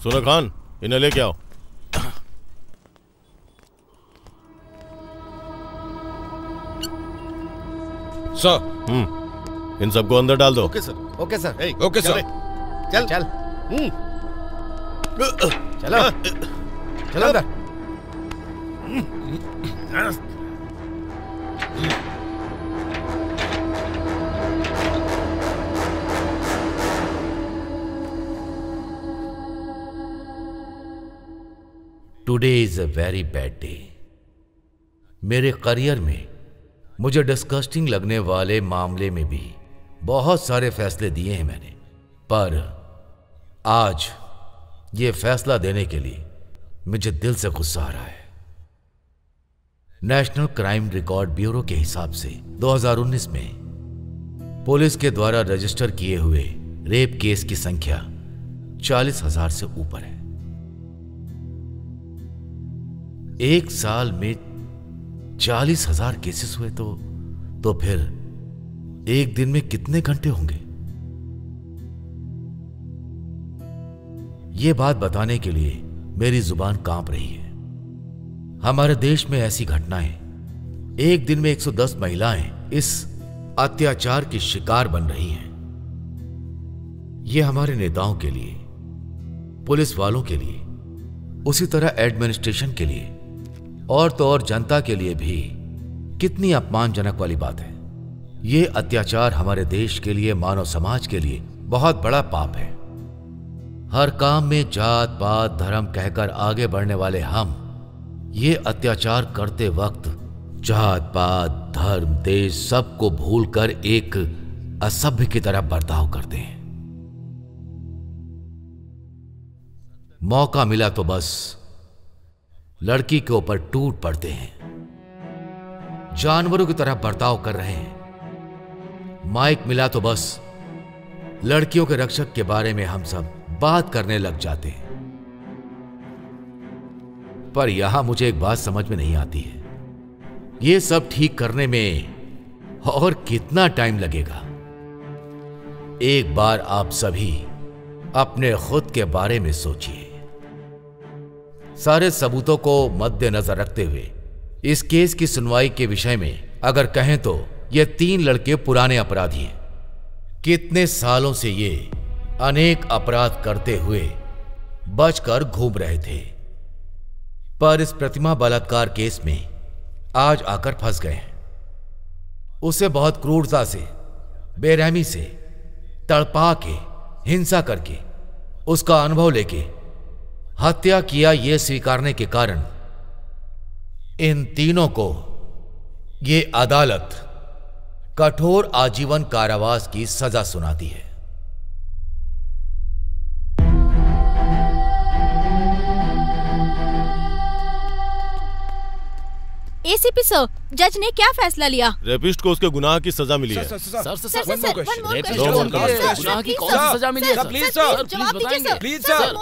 सुनो खान, इन्हें लेके आओ। सर। इन सबको अंदर डाल दो। Okay sir. Okay sir. Okay sir. चल चल चलो चलो अंदर। Today is a very bad day. मेरे करियर में मुझे डिस्गस्टिंग लगने वाले मामले में भी बहुत सारे फैसले दिए हैं मैंने, पर आज ये फैसला देने के लिए मुझे दिल से गुस्सा आ रहा है। नेशनल क्राइम रिकॉर्ड ब्यूरो के हिसाब से 2019 में पुलिस के द्वारा रजिस्टर किए हुए रेप केस की संख्या 40,000 से ऊपर है। एक साल में 40,000 केसेस हुए तो फिर एक दिन में कितने घंटे होंगे? यह बात बताने के लिए मेरी जुबान कांप रही है। हमारे देश में ऐसी घटनाएं, एक दिन में 110 महिलाएं इस अत्याचार की शिकार बन रही हैं। यह हमारे नेताओं के लिए, पुलिस वालों के लिए, उसी तरह एडमिनिस्ट्रेशन के लिए और तो और जनता के लिए भी कितनी अपमानजनक वाली बात है। यह अत्याचार हमारे देश के लिए, मानव समाज के लिए बहुत बड़ा पाप है। हर काम में जात पात धर्म कहकर आगे बढ़ने वाले हम ये अत्याचार करते वक्त जात पात धर्म देश सबको भूलकर एक असभ्य की तरह बर्ताव करते हैं। मौका मिला तो बस लड़की के ऊपर टूट पड़ते हैं, जानवरों की तरह बर्ताव कर रहे हैं। माइक मिला तो बस लड़कियों के रक्षक के बारे में हम सब बात करने लग जाते हैं। पर यहां मुझे एक बात समझ में नहीं आती है, यह सब ठीक करने में और कितना टाइम लगेगा? एक बार आप सभी अपने खुद के बारे में सोचिए। सारे सबूतों को मद्देनजर रखते हुए इस केस की सुनवाई के विषय में अगर कहें तो ये 3 लड़के पुराने अपराधी हैं। कितने सालों से ये अनेक अपराध करते हुए बचकर घूम रहे थे, पर इस प्रतिमा बलात्कार केस में आज आकर फंस गए हैं। उसे बहुत क्रूरता से, बेरहमी से तड़पा के, हिंसा करके, उसका अनुभव लेके हत्या किया, यह स्वीकारने के कारण इन तीनों को ये अदालत कठोर आजीवन कारावास की सजा सुनाती है। एसीपी सर, जज ने क्या फैसला लिया? रेपिस्ट को उसके गुनाह की सजा मिली है। रेपिस्ट को गुनाह की कौन सी सजा मिली है? प्लीज सर, प्लीज बताएंगे। Please sir.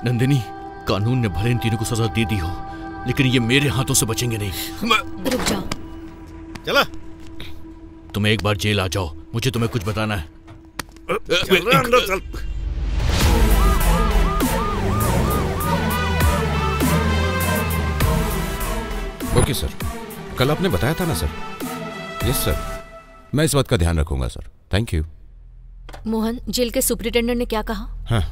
नंदिनी, कानून ने भले इन तीनों को सजा दे दी हो, लेकिन ये मेरे हाथों से बचेंगे नहीं। रुक जाओ। चला। तुम एक बार जेल आ जाओ, मुझे तुम्हें कुछ बताना है। चल अंदर चल। ओके सर, कल आपने बताया था ना सर? यस सर, मैं इस बात का ध्यान रखूंगा sir. Thank you. Mohan, jail के सुपरिटेंडेंट ने क्या कहा? हाँ,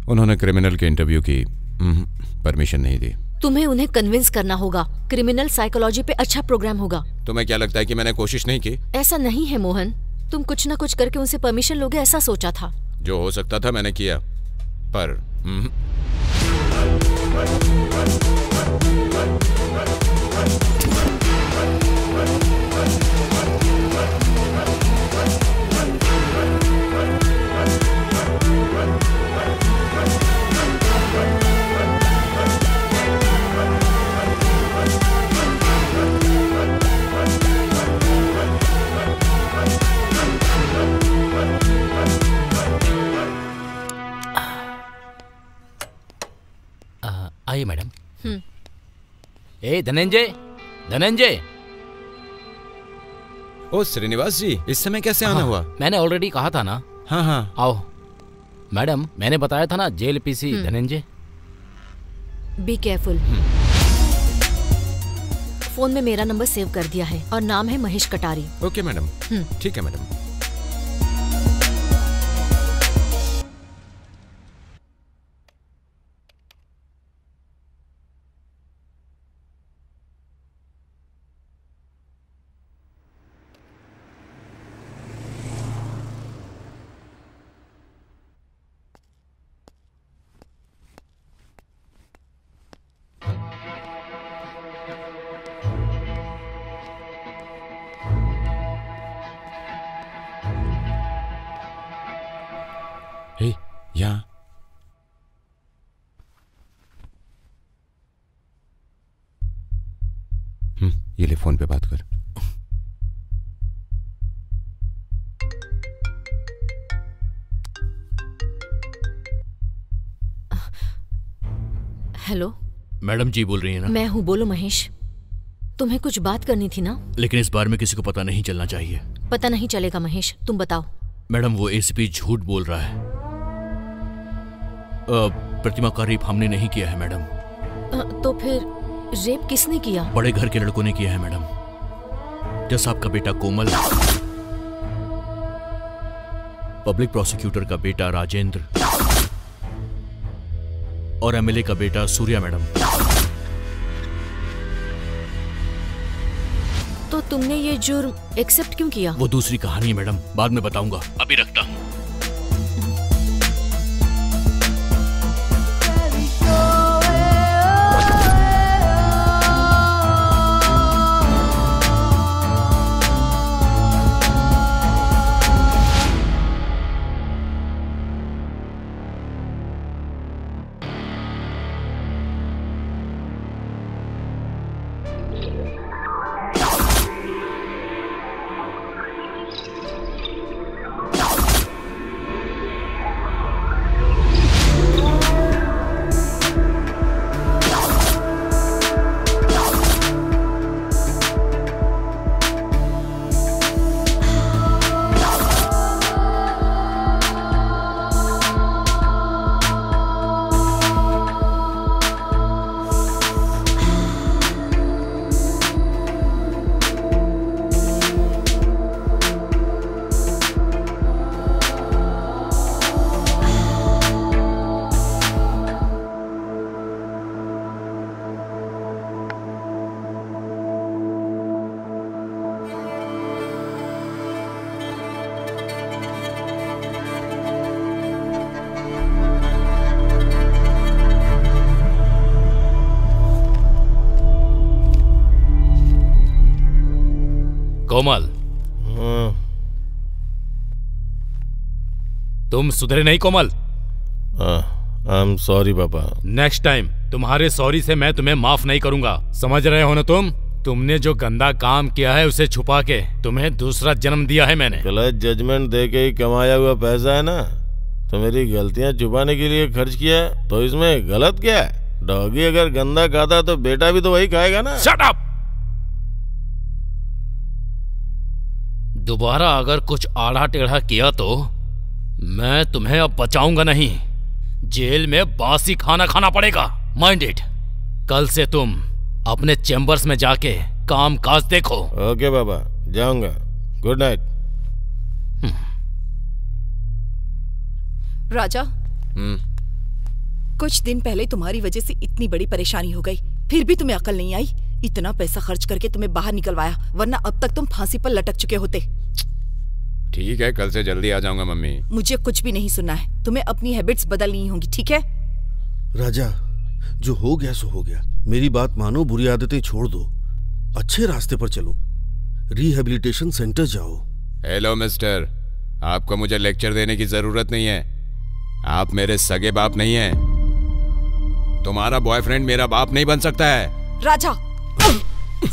उन्होंने क्रिमिनल के इंटरव्यू की परमिशन नहीं दी। तुम्हें उन्हें कन्विंस करना होगा। क्रिमिनल साइकोलॉजी पे अच्छा प्रोग्राम होगा। तुम्हें क्या लगता है कि मैंने कोशिश नहीं की? ऐसा नहीं है मोहन, तुम कुछ ना कुछ करके उनसे परमिशन लोगे ऐसा सोचा था। जो हो सकता था मैंने किया, पर आइए मैडम। ए धनंजय, धनंजय। ओ श्रीनिवास जी, इस समय कैसे आना हुआ? मैंने ऑलरेडी कहा था ना। हाँ हाँ आओ। मैडम, मैंने बताया था ना, jail PC Dhananjay. Be careful. Phone में मेरा नंबर सेव कर दिया है और नाम है महेश कटारी। ओके मैडम, ठीक है मैडम। यहाँ ये ले, फोन पे बात कर। हेलो मैडम जी बोल रही है ना? मैं हूँ, बोलो महेश। तुम्हें कुछ बात करनी थी ना? लेकिन इस बारे में किसी को पता नहीं चलना चाहिए। पता नहीं चलेगा महेश, तुम बताओ। मैडम, वो एसीपी झूठ बोल रहा है। प्रतिमा का रेप हमने नहीं किया है मैडम। तो फिर रेप किसने किया? बड़े घर के लड़कों ने किया है मैडम। जस आपका बेटा कोमल, पब्लिक प्रोसिक्यूटर का बेटा राजेंद्र और एमएलए का बेटा सूर्या मैडम। तो तुमने ये जुर्म एक्सेप्ट क्यों किया? वो दूसरी कहानी है मैडम, बाद में बताऊंगा, अभी रखता हूं। कोमल, तुम सुधरे नहीं कोमल। आई एम सॉरी पापा। नेक्स्ट टाइम तुम्हारे सॉरी से मैं तुम्हें माफ नहीं करूंगा, समझ रहे हो ना तुम? तुमने जो गंदा काम किया है उसे छुपा के तुम्हें दूसरा जन्म दिया है मैंने। गलत जजमेंट दे के ही कमाया हुआ पैसा है ना, तो मेरी गलतियां छुपाने के लिए खर्च किया है, तो इसमें गलत क्या है? डॉगी अगर गंदा खाता तो बेटा भी तो वही खाएगा ना। Shut up! दोबारा अगर कुछ आड़ा टेढ़ा किया तो मैं तुम्हें अब बचाऊंगा नहीं, जेल में बासी खाना खाना पड़ेगा। Mind it. कल से तुम अपने चेम्बर्स में जाके काम काज देखो। ओके बाबा, जाऊंगा। Good night. राजा, कुछ दिन पहले तुम्हारी वजह से इतनी बड़ी परेशानी हो गई, फिर भी तुम्हें अकल नहीं आई। इतना पैसा खर्च करके तुम्हें बाहर निकलवाया, वरना अब तक तुम फांसी पर लटक चुके होते। ठीक है, कल से जल्दी आ जाऊंगा मम्मी। मुझे कुछ भी नहीं सुनना है, तुम्हें अपनी हैबिट्स बदलनी होंगी, ठीक है? राजा, जो हो गया सो हो गया। मेरी बात मानो, बुरी आदतें छोड़ दो, अच्छे रास्ते पर चलो, रिहेबिलिटेशन सेंटर जाओ। हेलो मिस्टर, आपको मुझे लेक्चर देने की जरूरत नहीं है। आप मेरे सगे बाप नहीं हैं। तुम्हारा बॉयफ्रेंड मेरा बाप नहीं बन सकता है। राजा,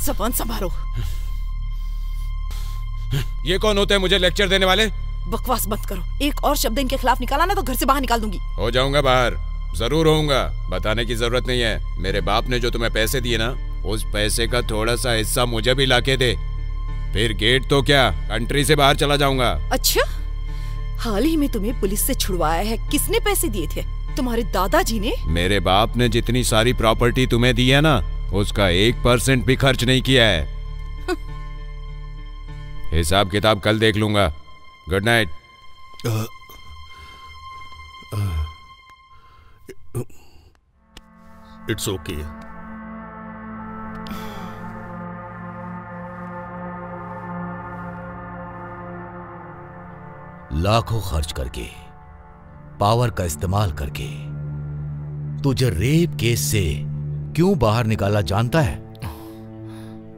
ज़बान संभालो। ये कौन होते हैं मुझे लेक्चर देने वाले? बकवास बंद करो। एक और शब्द इनके खिलाफ निकाला ना तो घर से बाहर निकाल दूंगी। हो जाऊंगा बाहर, जरूर होऊंगा, बताने की जरूरत नहीं है। मेरे बाप ने जो तुम्हें पैसे दिए ना, उस पैसे का थोड़ा सा हिस्सा मुझे भी लाके दे, फिर गेट तो क्या कंट्री से बाहर चला जाऊंगा। अच्छा, हाल ही में तुम्हें पुलिस से छुड़वाया है, किसने पैसे दिए थे? तुम्हारे दादाजी ने? मेरे बाप ने जितनी सारी प्रॉपर्टी तुम्हें दी है ना, उसका 1% भी खर्च नहीं किया है। हिसाब किताब कल देख लूंगा। Good night. It's okay. लाखों खर्च करके, पावर का इस्तेमाल करके तुझे रेप केस से क्यों बाहर निकाला जानता है?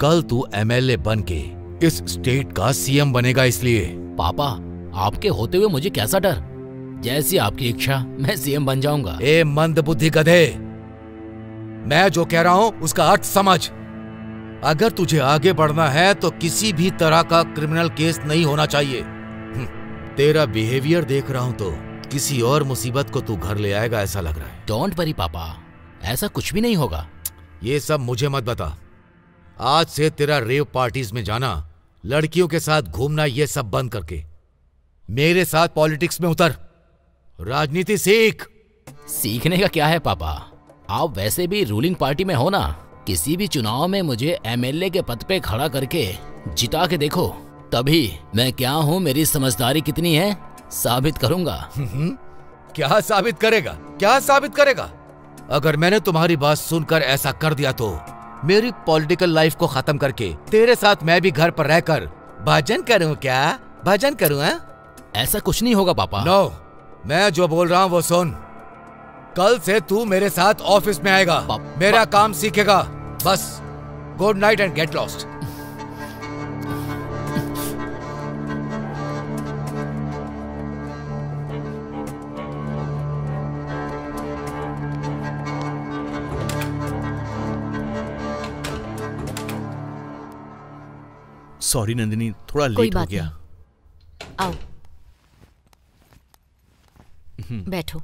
कल तू एमएलए बन के इस स्टेट का सीएम बनेगा, इसलिए। पापा, आपके होते हुए मुझे कैसा डर? जैसी आपकी इच्छा, मैं सीएम बन जाऊंगा। ए मंदबुद्धि गधे, मैं जो कह रहा हूं उसका अर्थ समझ। अगर तुझे आगे बढ़ना है तो किसी भी तरह का क्रिमिनल केस नहीं होना चाहिए। तेरा बिहेवियर देख रहा हूं तो किसी और मुसीबत को तू घर ले आएगा ऐसा लग रहा है। डोंट वरी पापा, ऐसा कुछ भी नहीं होगा। ये सब मुझे मत बता। आज से तेरा रेव पार्टीज में जाना, लड़कियों के साथ घूमना, ये सब बंद करके मेरे साथ पॉलिटिक्स में उतर, राजनीति सीख। सीखने का क्या है पापा, आप वैसे भी रूलिंग पार्टी में हो ना। किसी भी चुनाव में मुझे एमएलए के पद पे खड़ा करके जिता के देखो, तभी मैं क्या हूँ, मेरी समझदारी कितनी है, साबित करूंगा। क्या साबित करेगा? क्या साबित करेगा? अगर मैंने तुम्हारी बात सुनकर ऐसा कर दिया तो मेरी पॉलिटिकल लाइफ को खत्म करके तेरे साथ मैं भी घर पर रहकर भजन करूं। क्या भजन करूं? ऐसा कुछ नहीं होगा पापा। नो, मैं जो बोल रहा हूं वो सुन। कल से तू मेरे साथ ऑफिस में आएगा, मेरा काम सीखेगा। बस good night and get lost. Sorry Nandini, थोड़ा लेट हो गया। आओ बैठो।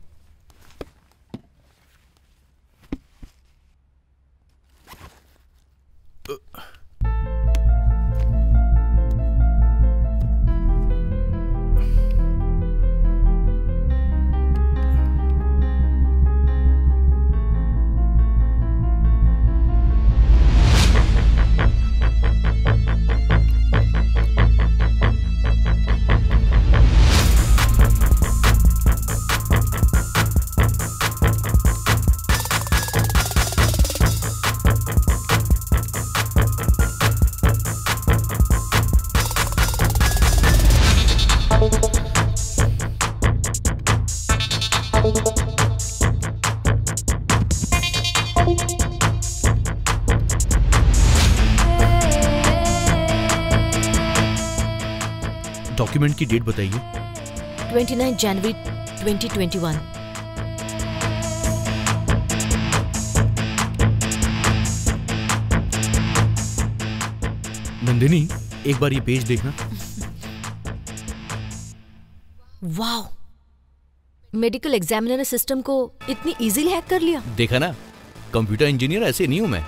डॉक्यूमेंट की डेट बताइए। 29 जनवरी 2021। नंदिनी, एक बार ये पेज देखना। वाओ, मेडिकल एग्जामिनर सिस्टम को इतनी इजीली हैक कर लिया। देखा ना, कंप्यूटर इंजीनियर ऐसे नहीं हूं मैं।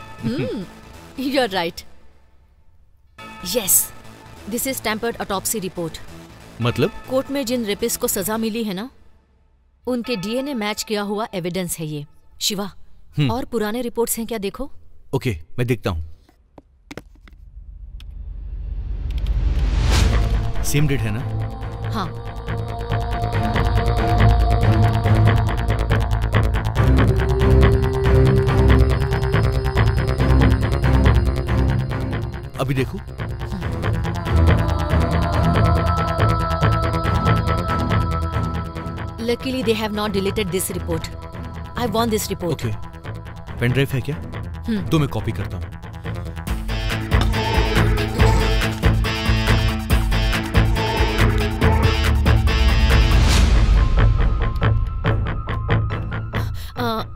You are right. Yes, this is tampered autopsy report. मतलब? कोर्ट में जिन रेपिस्ट को सजा मिली है ना, उनके डीएनए मैच किया हुआ एविडेंस है ये। शिवा, और पुराने रिपोर्ट्स हैं क्या, देखो। ओके, मैं देखता हूं। सेम डेट है ना? हाँ। अभी देखो। Luckily, they have not deleted this report. I want this report. Okay. Pen drive है क्या? तो मैं कॉपी करता हूँ।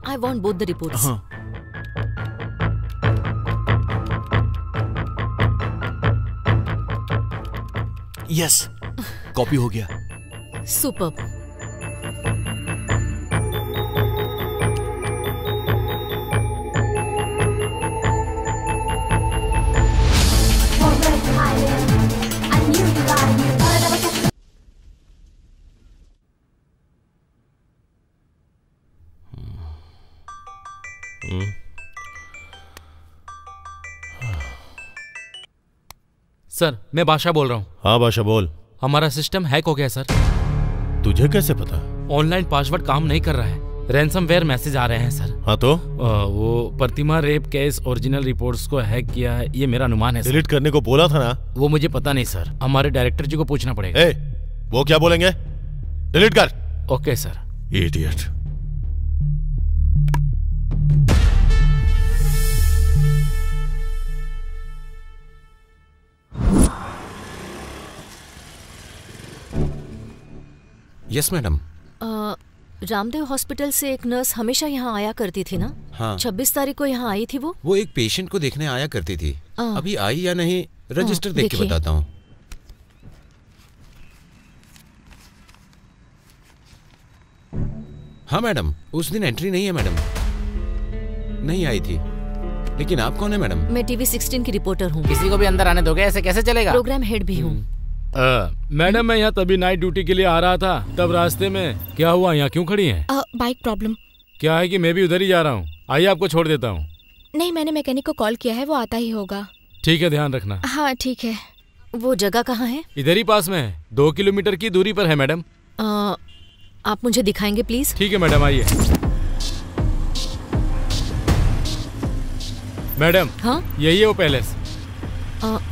I want both the reports. हाँ। यस, कॉपी हो गया। Superb. सर मैं बादशाह बोल रहा हूँ। हाँ बादशाह बोल। हमारा सिस्टम हैक हो गया सर। तुझे कैसे पता? ऑनलाइन पासवर्ड काम नहीं कर रहा है, रैंसमवेयर मैसेज आ रहे हैं सर। हाँ तो वो प्रतिमा रेप केस ओरिजिनल रिपोर्ट्स को हैक किया है, ये मेरा अनुमान है सर। डिलीट करने को बोला था ना? वो मुझे पता नहीं सर, हमारे डायरेक्टर जी को पूछना पड़ेगा। वो क्या बोलेंगे? डिलीट कर। Okay sir. Idiot. Yes madam. Ramdev hospital से एक नर्स हमेशा यहाँ आया करती थी ना? हाँ। 26 तारीख को यहाँ आई थी वो एक पेशेंट को देखने आया करती थी। अभी आई या नहीं रजिस्टर देख के बताता हूँ। हाँ मैडम, उस दिन एंट्री नहीं है मैडम, नहीं आई थी। लेकिन आप कौन है मैडम? मैं टीवी 16 की रिपोर्टर हूँ। किसी को भी अंदर आने दोगे? ऐसे कैसे चलेगा? प्रोग्राम हेड भी हूँ। मैडम मैं यहाँ तभी नाइट ड्यूटी के लिए आ रहा था, तब रास्ते में क्या हुआ? यहाँ क्यों खड़ी हैं? Bike problem. क्या है कि मैं भी उधर ही जा रहा हूँ, आइए आपको छोड़ देता हूँ। नहीं, मैंने मैकेनिक को कॉल किया है, वो आता ही होगा। ठीक है, ध्यान रखना। हाँ ठीक है। वो जगह कहाँ है? इधर ही पास में है, 2 किलोमीटर की दूरी पर है मैडम। आप मुझे दिखाएंगे प्लीज? ठीक है मैडम, आइए। मैडम हाँ यही है वो पैलेस।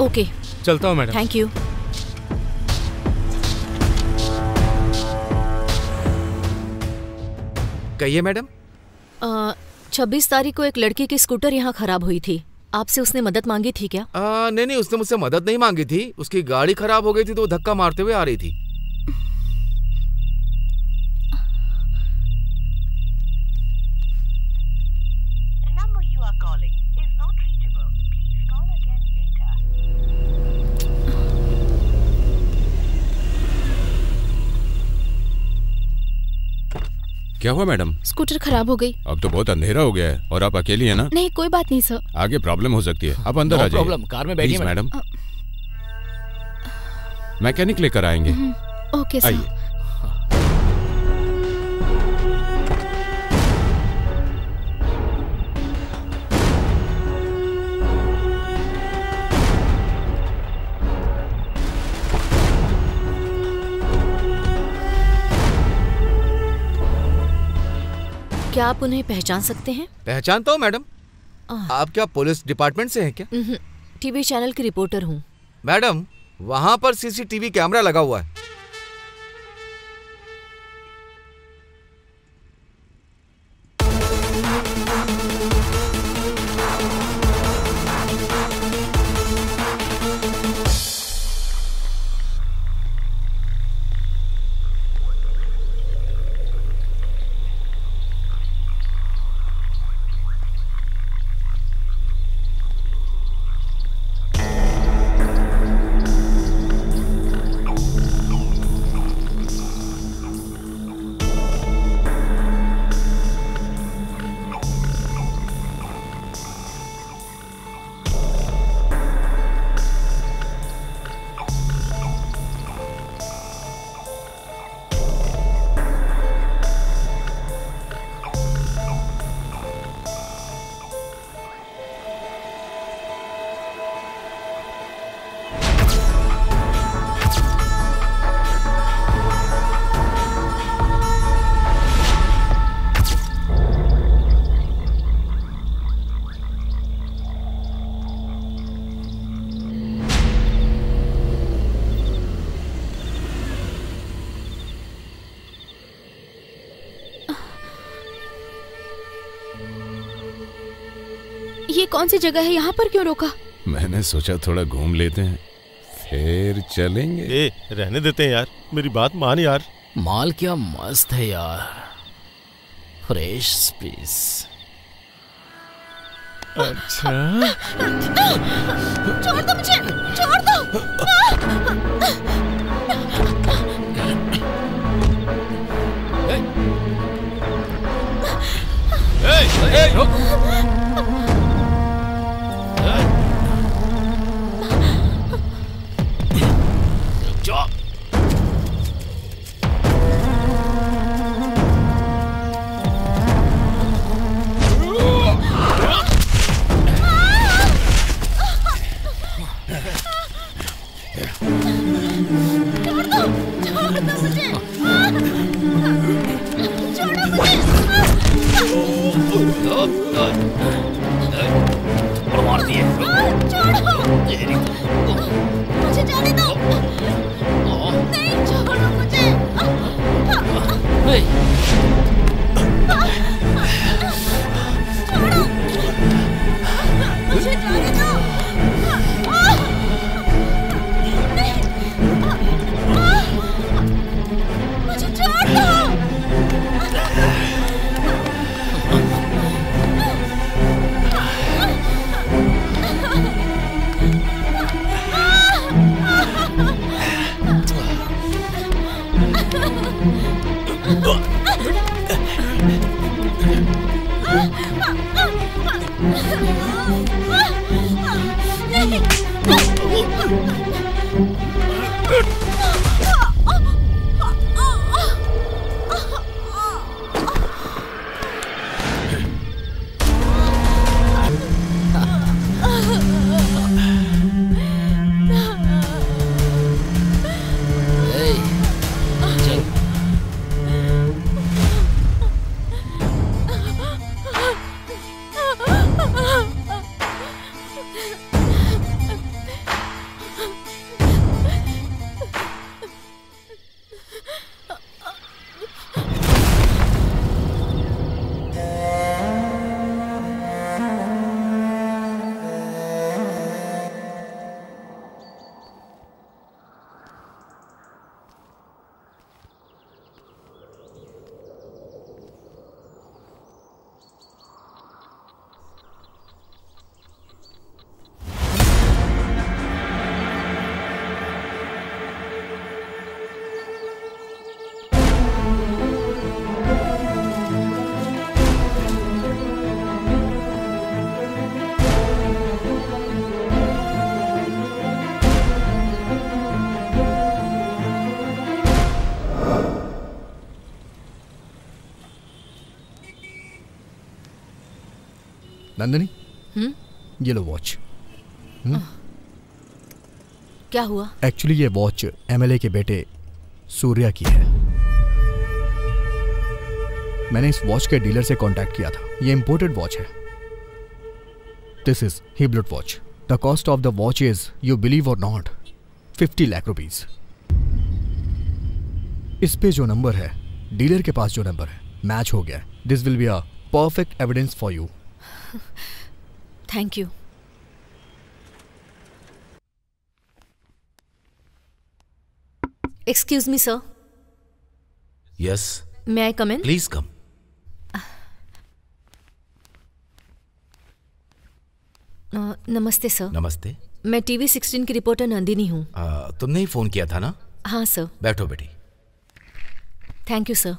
ओके चलता हूँ मैडम। Thank you. कहिए मैडम। 26 तारीख को एक लड़की की स्कूटर यहाँ खराब हुई थी, आपसे उसने मदद मांगी थी क्या? नहीं, उसने मुझसे मदद नहीं मांगी थी। उसकी गाड़ी खराब हो गई थी तो वो धक्का मारते हुए आ रही थी। क्या हुआ मैडम? स्कूटर खराब हो गई। अब तो बहुत अंधेरा हो गया है और आप अकेली है ना? नहीं कोई बात नहीं सर। आगे प्रॉब्लम हो सकती है, आप अंदर आ जाइए। प्रॉब्लम, कार में बैठिए मैडम। मैकेनिक लेकर आएंगे। Okay sir. आइए। क्या आप उन्हें पहचान सकते हैं? पहचानता हूँ मैडम। आप क्या पुलिस डिपार्टमेंट से हैं क्या? टीवी चैनल की रिपोर्टर हूँ। मैडम वहाँ पर सीसीटीवी कैमरा लगा हुआ है। ये कौन सी जगह है? यहाँ पर क्यों रोका? मैंने सोचा थोड़ा घूम लेते हैं फिर चलेंगे। रहने देते हैं यार, मेरी बात मान यार। माल क्या मस्त है यार, फ्रेश पीस। अच्छा छोड़ दो मुझे, छोड़ दो। मार दिए। मुझे जाने दो। नहीं, छोड़ो मुझे। छोड़ो। मुझे जाने दो। मुझे छोड़ दो। नंदिनी, ये लो वॉच। क्या हुआ? एक्चुअली ये वॉच एमएलए के बेटे सूर्या की है। मैंने इस वॉच के डीलर से कांटेक्ट किया था। ये इंपोर्टेड वॉच है। This is Hublot watch. The cost of the watch is, you believe or not, 50 lakh rupees. इस पे जो नंबर है, डीलर के पास जो नंबर है, मैच हो गया। This will be a perfect evidence for you. Thank you. Excuse me sir. Yes. May I come in? Please come. नमस्ते सर। नमस्ते। मैं टीवी 16 की रिपोर्टर नंदिनी हूँ। तुमने ही फोन किया था ना? हाँ सर। बैठो बेटी। Thank you sir.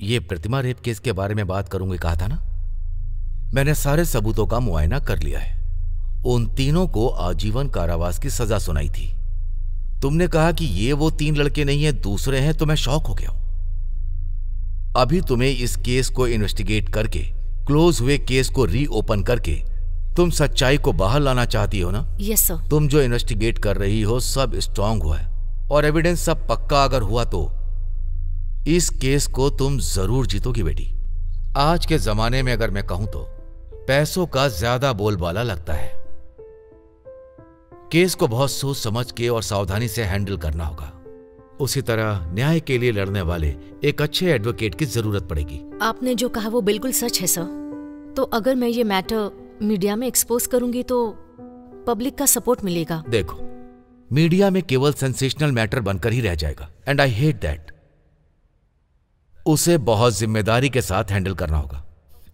ये प्रतिमा रेप केस के बारे में बात करूंगी कहा था ना? मैंने सारे सबूतों का मुआयना कर लिया है। उन तीनों को आजीवन कारावास की सजा सुनाई थी। तुमने कहा कि ये वो 3 लड़के नहीं है, दूसरे हैं, तो मैं शॉक हो गया हूं। अभी तुम्हें इस केस को इन्वेस्टिगेट करके, क्लोज हुए केस को रीओपन करके तुम सच्चाई को बाहर लाना चाहती हो ना? Yes sir. तुम जो इन्वेस्टिगेट कर रही हो सब स्ट्रांग हुआ है और एविडेंस सब पक्का अगर हुआ तो इस केस को तुम जरूर जीतोगी बेटी। आज के जमाने में अगर मैं कहूं तो पैसों का ज्यादा बोलबाला लगता है। केस को बहुत सोच समझ के और सावधानी से हैंडल करना होगा। उसी तरह न्याय के लिए लड़ने वाले एक अच्छे एडवोकेट की जरूरत पड़ेगी। आपने जो कहा वो बिल्कुल सच है सर। तो अगर मैं ये मैटर मीडिया में एक्सपोज करूंगी तो पब्लिक का सपोर्ट मिलेगा। देखो, मीडिया में केवल सेंसेशनल मैटर बनकर ही रह जाएगा एंड आई हेट दैट। उसे बहुत जिम्मेदारी के साथ हैंडल करना होगा।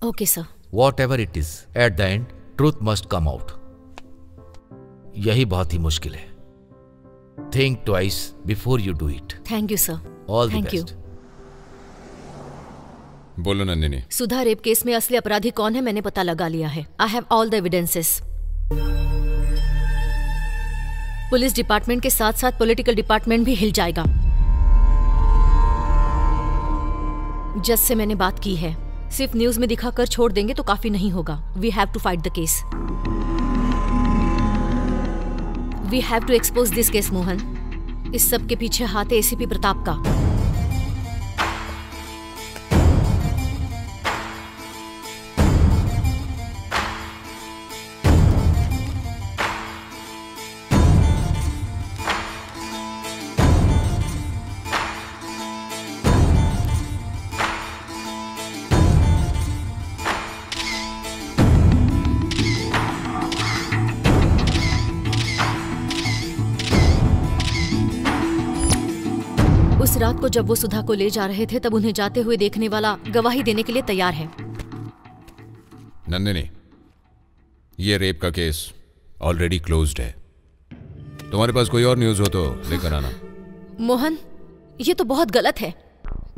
Okay sir. Whatever it is, at the end, truth must come out. यही बहुत ही मुश्किल है। Think twice before you do it. Thank you, sir. All the Thank best. बोलो नंदिनी। सुधा रेप केस में असली अपराधी कौन है मैंने पता लगा लिया है। I have all the evidences. Police department के साथ साथ पॉलिटिकल डिपार्टमेंट भी हिल जाएगा। जज से मैंने बात की है। सिर्फ न्यूज में दिखाकर छोड़ देंगे तो काफी नहीं होगा। We have to fight the case. We have to expose this case Mohan. इस सब के पीछे हाथ है एसीपी प्रताप का। रात को जब वो सुधा को ले जा रहे थे तब उन्हें जाते हुए देखने वाला गवाही देने के लिए तैयार है। नंदिनी, ये रेप का केस ऑलरेडी क्लोज्ड है। तुम्हारे पास कोई और न्यूज़ हो तो लेकर आना। मोहन, ये तो बहुत गलत है।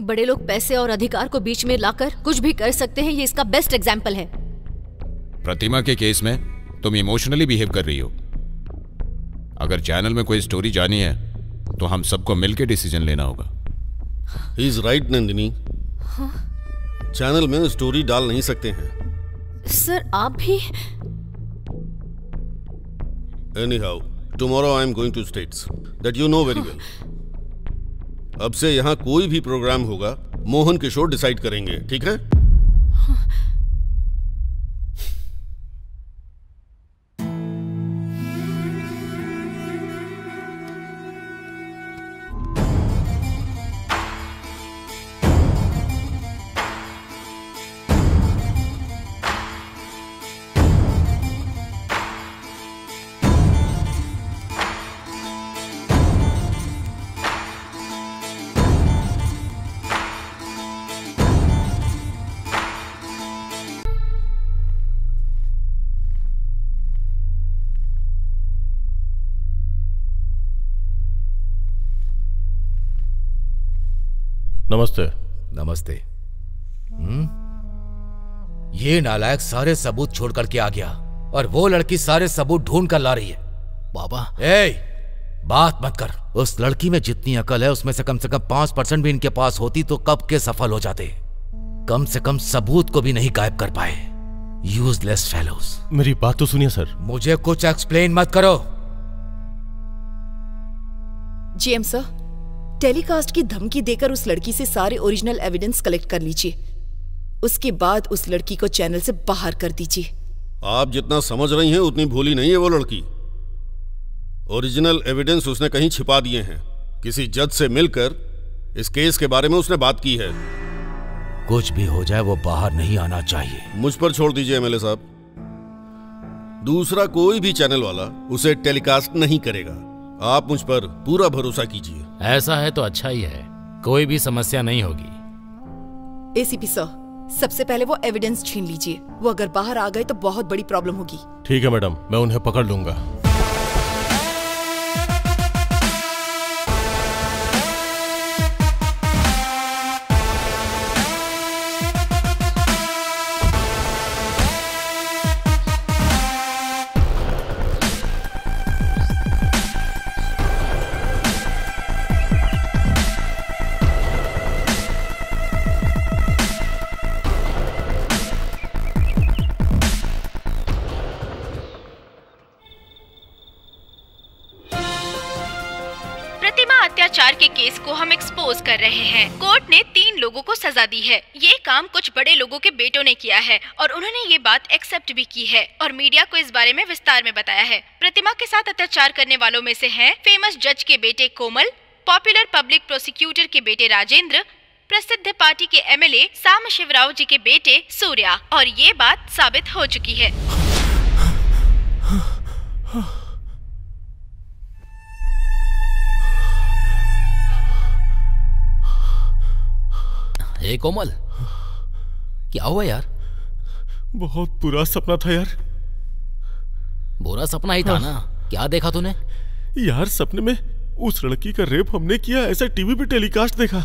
बड़े लोग पैसे और अधिकार को बीच में लाकर कुछ भी कर सकते हैं, ये इसका बेस्ट एग्जाम्पल है। प्रतिमा के केस में तुम इमोशनली बिहेव कर रही हो। अगर चैनल में कोई स्टोरी जानी है तो हम सबको मिलकर डिसीजन लेना होगा। He is right Nandini. Channel में स्टोरी डाल नहीं सकते हैं। सर आप भी। Anyhow, tomorrow I am going to States, that you know very well. अब से यहाँ कोई भी प्रोग्राम होगा मोहन किशोर डिसाइड करेंगे, ठीक है? नमस्ते। नमस्ते। ये नालायक सारे सबूत छोड़ करके आ गया और वो लड़की सारे सबूत ढूंढ कर ला रही है। बाबा, बात मत कर। उस लड़की में जितनी अकल है उसमें से कम 5% भी इनके पास होती तो कब के सफल हो जाते। कम से कम सबूत को भी नहीं गायब कर पाए। Useless fellows. मेरी बात तो सुनिए सर। मुझे कुछ एक्सप्लेन मत करो। जीएम सर, टेलीकास्ट की धमकी देकर उस लड़की से सारे ओरिजिनल एविडेंस कलेक्ट कर लीजिए। उसके बाद उस लड़की को चैनल से बाहर कर दीजिए। आप जितना समझ रही हैं उतनी भोली नहीं है वो लड़की। ओरिजिनल एविडेंस उसने कहीं छिपा दिए हैं। किसी जज से मिलकर इस केस के बारे में उसने बात की है। कुछ भी हो जाए वो बाहर नहीं आना चाहिए। मुझ पर छोड़ दीजिए एमएलए साहब। दूसरा कोई भी चैनल वाला उसे टेलीकास्ट नहीं करेगा। आप मुझ पर पूरा भरोसा कीजिए। ऐसा है तो अच्छा ही है, कोई भी समस्या नहीं होगी। एसीपी सर, सबसे पहले वो एविडेंस छीन लीजिए। वो अगर बाहर आ गए तो बहुत बड़ी प्रॉब्लम होगी। ठीक है मैडम, मैं उन्हें पकड़ लूंगा। अत्याचार के केस को हम एक्सपोज कर रहे हैं। कोर्ट ने 3 लोगों को सजा दी है। ये काम कुछ बड़े लोगों के बेटों ने किया है और उन्होंने ये बात एक्सेप्ट भी की है और मीडिया को इस बारे में विस्तार में बताया है। प्रतिमा के साथ अत्याचार करने वालों में से हैं फेमस जज के बेटे कोमल, पॉपुलर पब्लिक प्रोसिक्यूटर के बेटे राजेंद्र, प्रसिद्ध पार्टी के एमएलए साम शिवराव जी के बेटे सूर्या, और ये बात साबित हो चुकी है। हे कोमल, क्या हुआ यार? बहुत बुरा सपना था यार। बुरा सपना ही था ना? क्या देखा तूने? यार सपने में उस लड़की का रेप हमने किया ऐसा टीवी पे टेलीकास्ट देखा।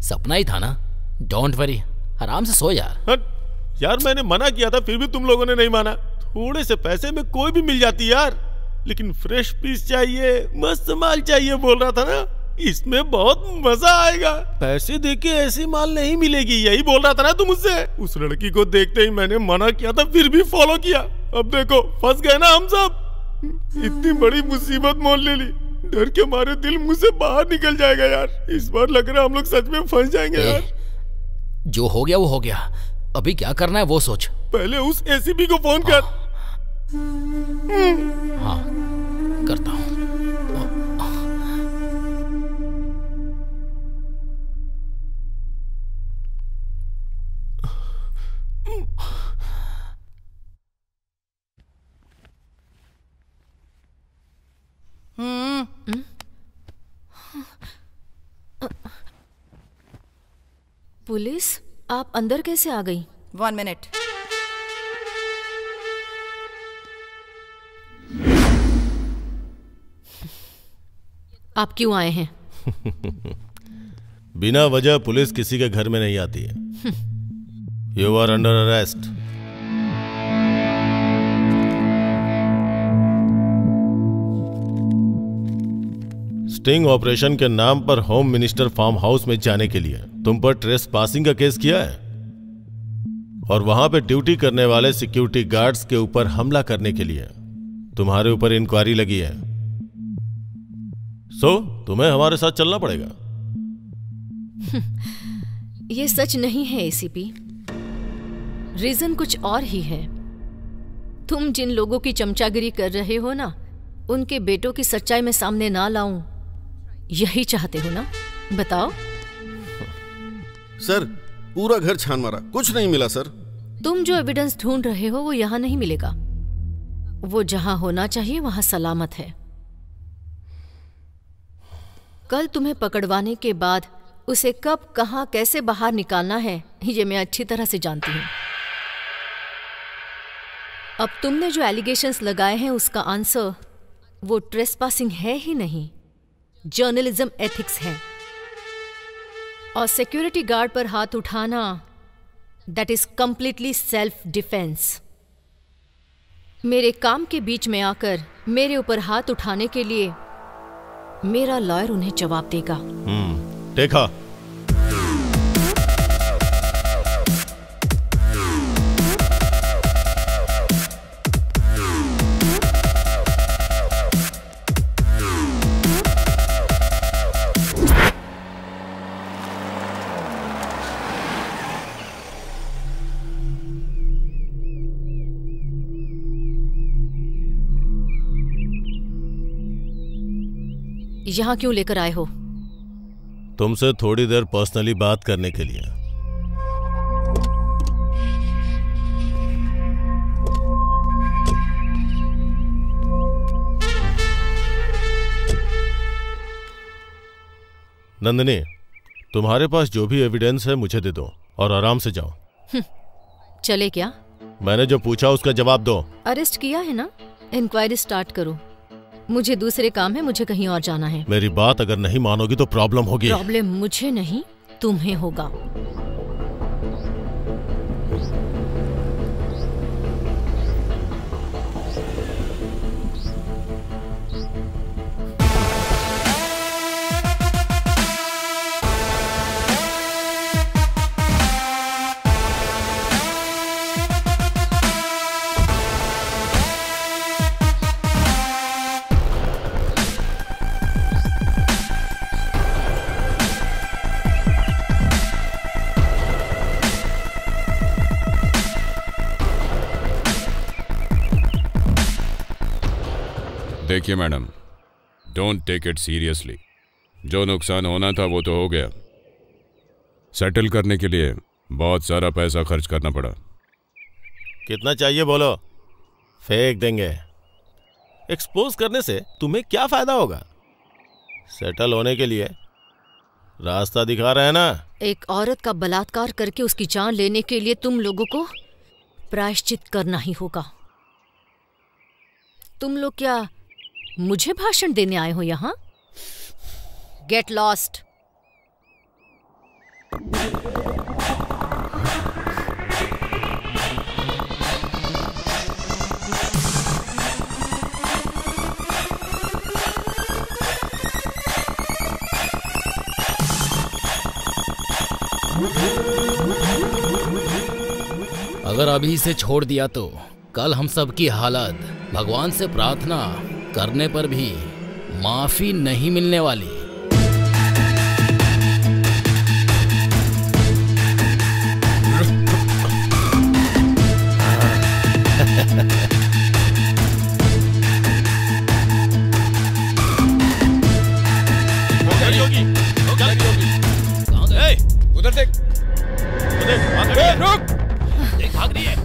सपना ही था ना? डोंट वरी, आराम से सो यार। यार मैंने मना किया था फिर भी तुम लोगों ने नहीं माना। थोड़े से पैसे में कोई भी मिल जाती यार, लेकिन फ्रेश पीस चाहिए, मस्त माल चाहिए बोल रहा था ना। इसमें बहुत मजा आएगा। पैसे देके ऐसी माल नहीं मिलेगी, यही बोल रहा था ना तुम मुझसे। उस लड़की को देखते ही मैंने मना किया था फिर भी फॉलो किया। अब देखो फंस गए ना हम सब। इतनी बड़ी मुसीबत मोल ले ली, डर के मारे दिल मुंह से बाहर निकल जाएगा यार। इस बार लग रहा है हम लोग सच में फंस जाएंगे यार। जो हो गया वो हो गया, अभी क्या करना है वो सोच। पहले उस एसीपी को फोन कर। हाँ करता हूँ। पुलिस, आप अंदर कैसे आ गई? 1 मिनट। आप क्यों आए हैं? बिना वजह पुलिस किसी के घर में नहीं आती है। You are under arrest. Sting operation के नाम पर होम मिनिस्टर फार्म हाउस में जाने के लिए तुम पर ट्रेस पासिंग का केस किया है और वहां पे ड्यूटी करने वाले सिक्योरिटी गार्ड्स के ऊपर हमला करने के लिए तुम्हारे ऊपर इंक्वायरी लगी है। सो तुम्हें हमारे साथ चलना पड़ेगा। ये सच नहीं है एसीपी, रीजन कुछ और ही है। तुम जिन लोगों की चमचागिरी कर रहे हो ना, उनके बेटों की सच्चाई में सामने ना लाऊं, यही चाहते हो ना? बताओ। सर, पूरा घर छान मारा, कुछ नहीं मिला सर। तुम जो एविडेंस ढूंढ रहे हो वो यहां नहीं मिलेगा। वो जहां होना चाहिए वहां सलामत है। कल तुम्हें पकड़वाने के बाद उसे कब, कहां, कैसे बाहर निकालना है ये मैं अच्छी तरह से जानती हूं। अब तुमने जो एलिगेशंस लगाए हैं उसका आंसर वो ट्रेसपासिंग है ही नहीं, जर्नलिज्म एथिक्स है। और सिक्योरिटी गार्ड पर हाथ उठाना, that is completely self defence. मेरे काम के बीच में आकर मेरे ऊपर हाथ उठाने के लिए मेरा लॉयर उन्हें जवाब देगा। देखा, यहां क्यों लेकर आए हो? तुमसे थोड़ी देर पर्सनली बात करने के लिए। नंदिनी, तुम्हारे पास जो भी एविडेंस है मुझे दे दो और आराम से जाओ। चले क्या? मैंने जो पूछा उसका जवाब दो। अरेस्ट किया है ना, इंक्वायरी स्टार्ट करो। मुझे दूसरे काम है, मुझे कहीं और जाना है। मेरी बात अगर नहीं मानोगी तो प्रॉब्लम होगी। प्रॉब्लम मुझे नहीं, तुम्हें होगा। देखिए madam, don't take it seriously. जो नुकसान होना था वो तो हो गया। सेटल करने के लिए बहुत सारा पैसा खर्च करना पड़ा। कितना चाहिए बोलो, फेंक देंगे। एक्सपोज करने से तुम्हें क्या फायदा होगा? सेटल होने के लिए रास्ता दिखा रहे हैं ना। एक औरत का बलात्कार करके उसकी जान लेने के लिए तुम लोगों को प्रायश्चित करना ही होगा। तुम लोग क्या मुझे भाषण देने आए हो यहां? Get lost. अगर अभी इसे छोड़ दिया तो कल हम सब की हालत भगवान से प्रार्थना करने पर भी माफी नहीं मिलने वाली। कहाँ गए? उधर देख, रुक। देख, भाग रही है।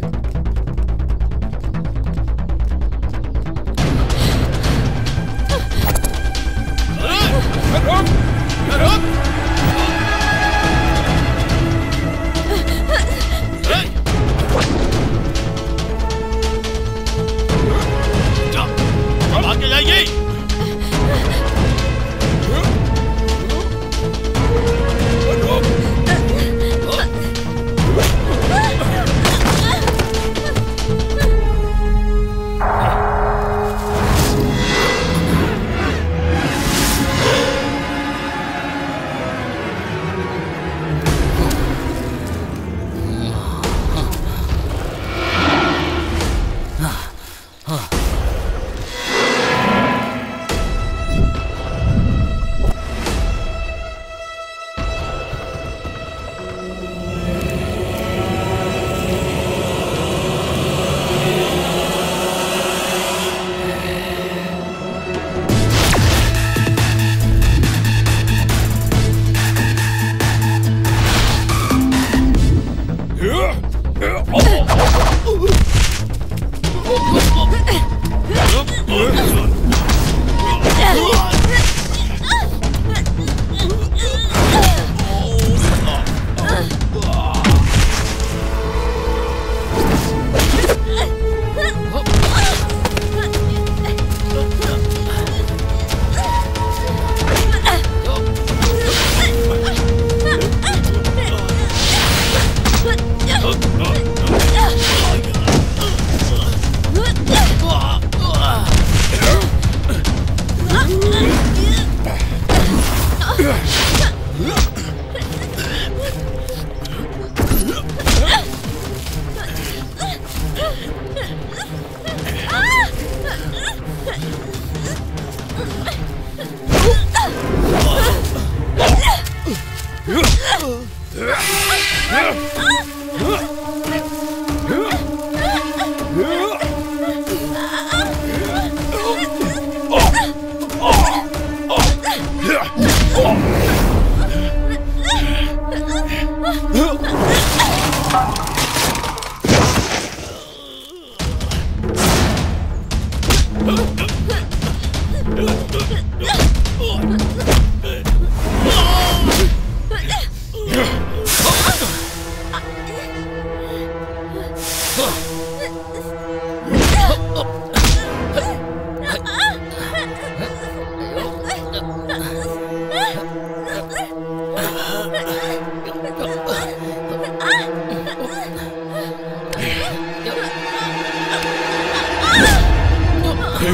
ये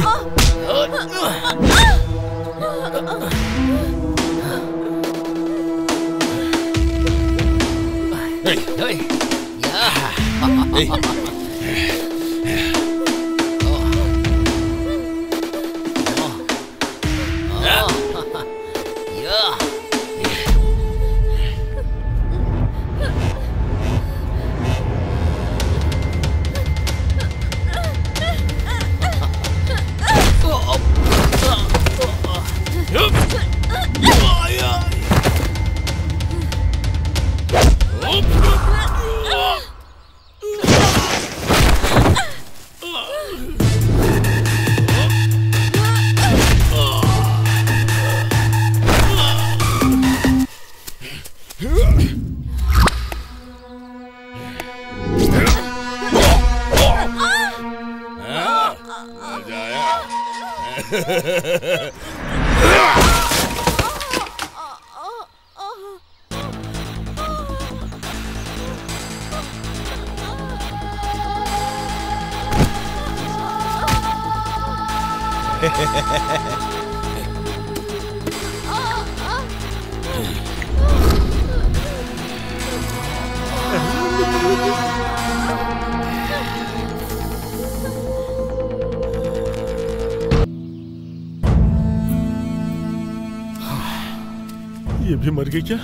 भी मर गई क्या?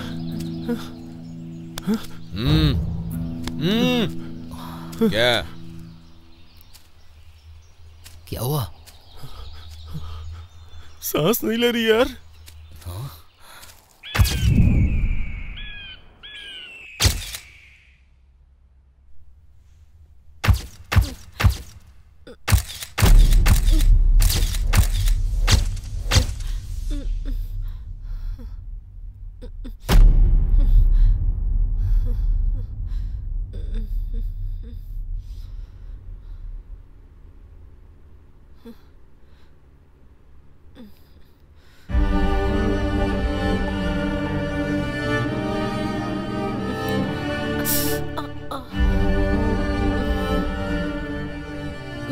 क्या क्या हुआ? सांस नहीं ले रही यार।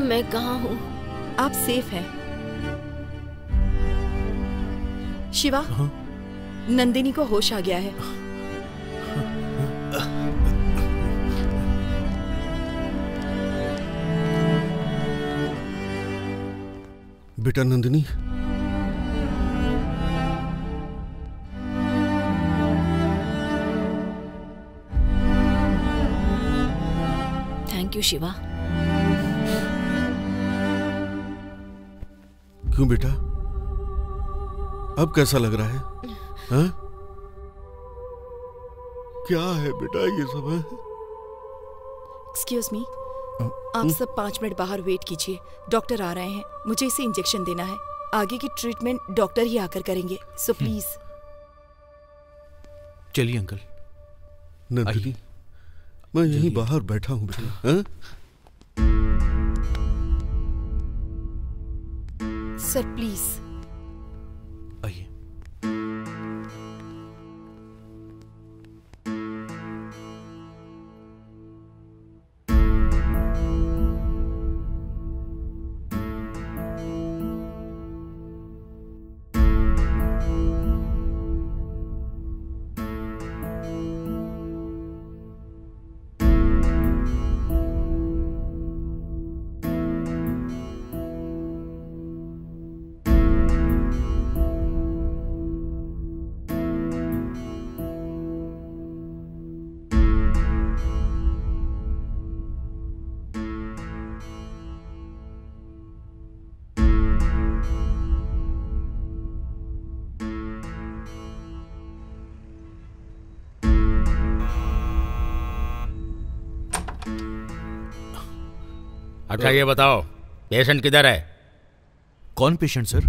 मैं कहाँ हूँ? आप सेफ हैं। शिवा, नंदिनी को होश आ गया है। बेटा नंदिनी, थैंक यू शिवा। क्यों बेटा, अब कैसा लग रहा है? हाँ? क्या है बेटा ये सब है? एक्सक्यूज मी, आप सब 5 मिनट बाहर वेट कीजिए, डॉक्टर आ रहे हैं। मुझे इसे इंजेक्शन देना है। आगे की ट्रीटमेंट डॉक्टर ही आकर करेंगे, सो प्लीज। चलिए अंकल। नंदिनी, मैं यहीं बाहर बैठा हूँ बेटा। हाँ? Sir please. आइए। अच्छा ये बताओ, पेशेंट किधर है? कौन patient sir?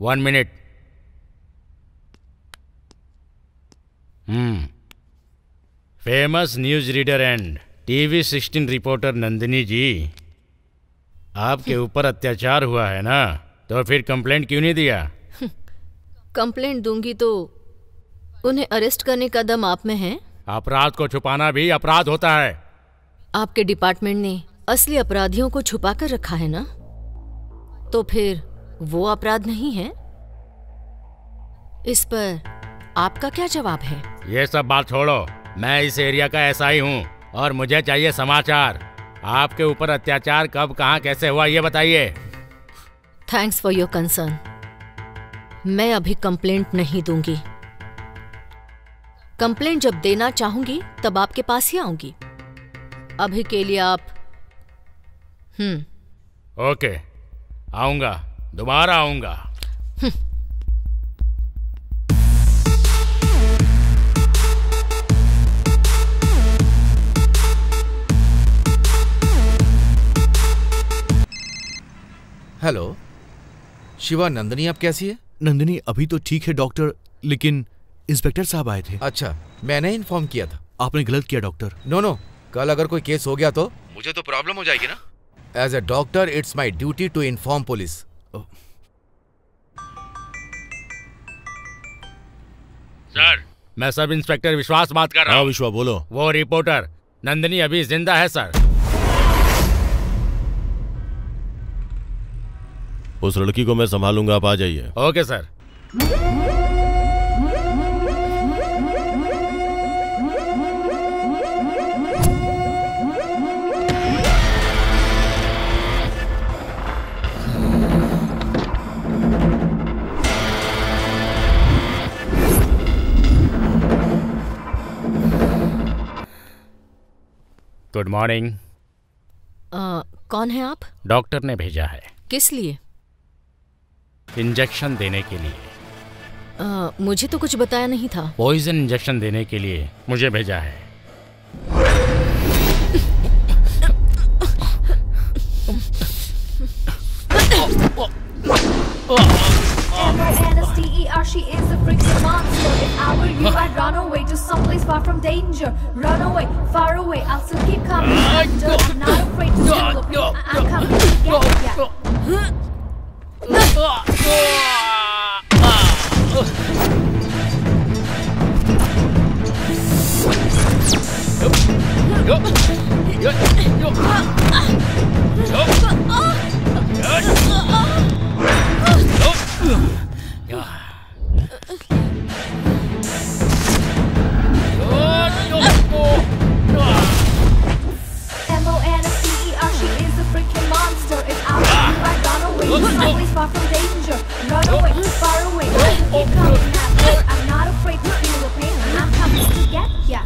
1 minute. Famous news reader and TV 16 reporter Nandini ji, आपके ऊपर अत्याचार हुआ है ना, तो फिर कंप्लेंट क्यों नहीं दिया? कंप्लेंट दूंगी तो उन्हें अरेस्ट करने का दम आप में है? अपराध को छुपाना भी अपराध होता है। आपके डिपार्टमेंट ने असली अपराधियों को छुपा कर रखा है ना, तो फिर वो अपराध नहीं है। इस पर आपका क्या जवाब है? ये सब बात छोड़ो, मैं इस एरिया का ऐसा ही हूँ और मुझे चाहिए समाचार। आपके ऊपर अत्याचार कब, कहाँ, कैसे हुआ, ये बताइए। Thanks for your concern. मैं अभी कंप्लेंट नहीं दूंगी। कंप्लेंट जब देना चाहूंगी तब आपके पास ही आऊंगी। अभी के लिए आप ओके, आऊंगा, दोबारा आऊंगा। हेलो शिवा, नंदिनी अब कैसी है? नंदिनी अभी तो ठीक है डॉक्टर, लेकिन इंस्पेक्टर साहब आए थे। अच्छा, मैंने इन्फॉर्म किया था। आपने गलत किया डॉक्टर। नो, कल अगर कोई केस हो गया तो मुझे तो प्रॉब्लम हो जाएगी ना। As a doctor it's my duty to inform police. Sir, मैं सब इंस्पेक्टर विश्वास बात कर रहा हूँ। हाँ विश्वा, बोलो। वो रिपोर्टर नंदिनी अभी जिंदा है सर। उस लड़की को मैं संभालूंगा, आप आ जाइए। Okay sir. Good morning. कौन है आप? डॉक्टर ने भेजा है। किस लिए? इंजेक्शन देने के लिए। मुझे तो कुछ बताया नहीं था। पॉइजन इंजेक्शन देने के लिए मुझे भेजा है। She is a freaking monster. If I were you, I'd run away to someplace far from danger. Run away, far away. I'll still keep coming after. I'm not afraid to feel the pain. I'm coming to get ya. M-O-N-S-T-E-R, she is a freaking monster. If I were you, I'd run away to someplace far from danger. Run away, far away. I'll keep coming after. I'm not afraid to feel the pain. I'm coming to get ya.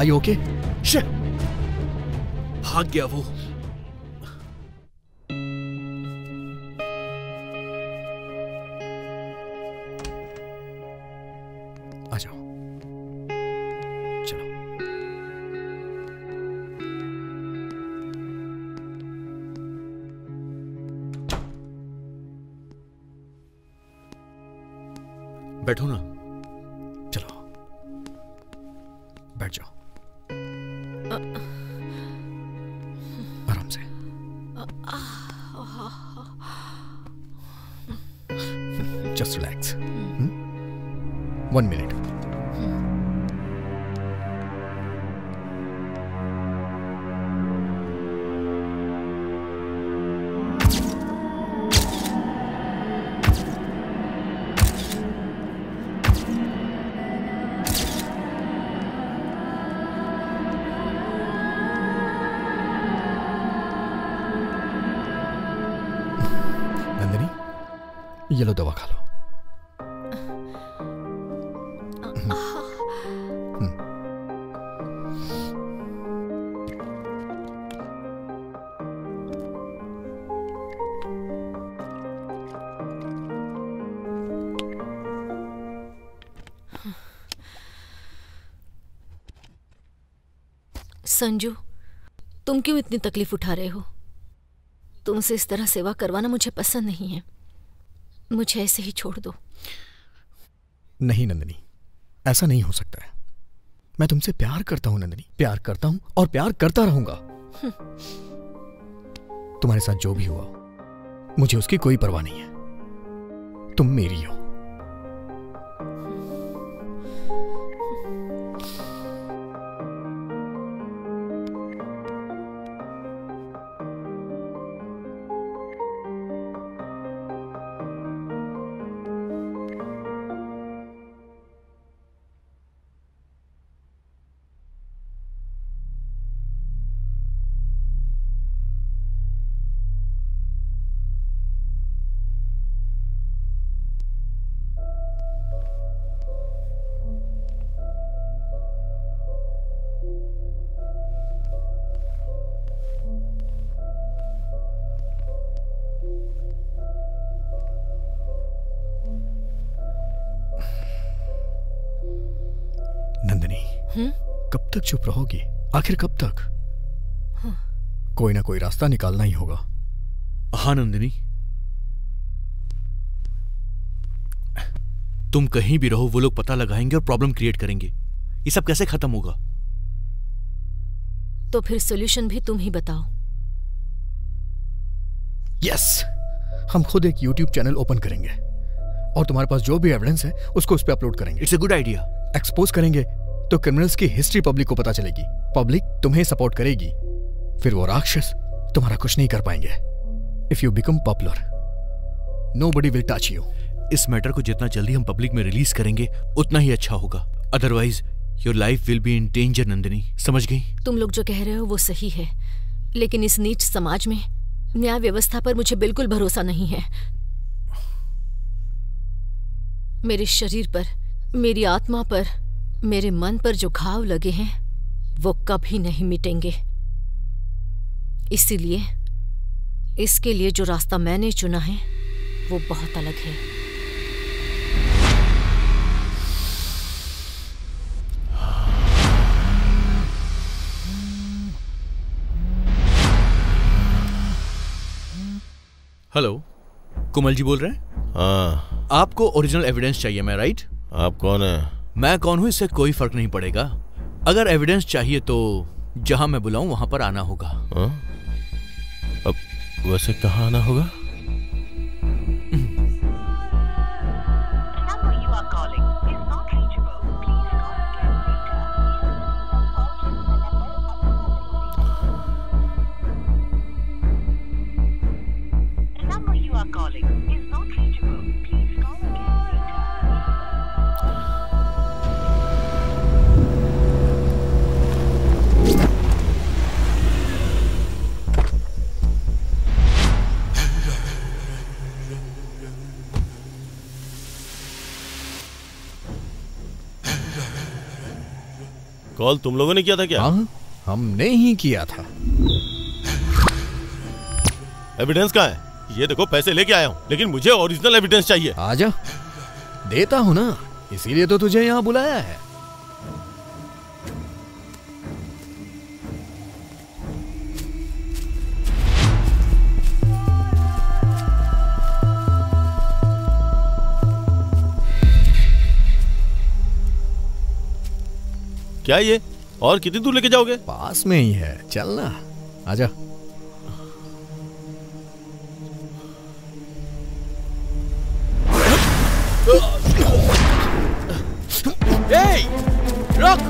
Okay? भाग गया वो। आ जाओ, चलो। बैठो ना। चलो। बैठ जाओ, आराम से। Just relax. 1 मिनट। ये लो, दवा खा लो। संजू, तुम क्यों इतनी तकलीफ उठा रहे हो? तुमसे इस तरह सेवा करवाना मुझे पसंद नहीं है। मुझे ऐसे ही छोड़ दो। नहीं नंदिनी, ऐसा नहीं हो सकता है। मैं तुमसे प्यार करता हूं नंदिनी, प्यार करता हूं और प्यार करता रहूंगा। तुम्हारे साथ जो भी हुआ, मुझे उसकी कोई परवाह नहीं है। तुम मेरी हो। कब तक चुप रहोगी? आखिर कब तक? कोई ना कोई रास्ता निकालना ही होगा। हाँ नंदिनी, तुम कहीं भी रहो, वो लोग पता लगाएंगे और प्रॉब्लम क्रिएट करेंगे। ये सब कैसे खत्म होगा? तो फिर सॉल्यूशन भी तुम ही बताओ। यस, हम खुद एक YouTube चैनल ओपन करेंगे और तुम्हारे पास जो भी एविडेंस है उसको उस पर अपलोड करेंगे। It's a good idea. Expose करेंगे तो क्रिमिनल्स की हिस्ट्री पब्लिक को पता चलेगी, पब्लिक तुम्हें सपोर्ट करेगी, फिर वो राक्षस तुम्हारा कुछ नहीं कर पाएंगे। If you become popular, nobody will touch you. इस मैटर को जितना जल्दी हम पब्लिक में रिलीज करेंगे उतना ही अच्छा होगा। Otherwise your life will be in danger Nandini, समझ गई? तुम लोग जो कह रहे हो वो सही है, लेकिन इस नीच समाज में न्याय व्यवस्था पर मुझे बिल्कुल भरोसा नहीं है। मेरे शरीर पर, मेरी आत्मा पर, मेरे मन पर जो घाव लगे हैं वो कभी नहीं मिटेंगे। इसीलिए इसके लिए जो रास्ता मैंने चुना है वो बहुत अलग है। हेलो, कुमल जी बोल रहे हैं? हाँ। आपको ओरिजिनल एविडेंस चाहिए, मैं राइट? आप कौन है? मैं कौन हूं इससे कोई फर्क नहीं पड़ेगा। अगर एविडेंस चाहिए तो जहां मैं बुलाऊं वहां पर आना होगा। हाँ? अब वैसे कहाँ आना होगा? कॉल तुम लोगों ने किया था क्या? हाँ, हमने ही किया था। एविडेंस कहाँ है? ये देखो, पैसे लेके आया हूँ, लेकिन मुझे ओरिजिनल एविडेंस चाहिए। आजा, देता हूँ ना, इसीलिए तो तुझे यहाँ बुलाया है। क्या ये? और कितनी दूर लेके जाओगे? पास में ही है, चल ना, आजा। रुक!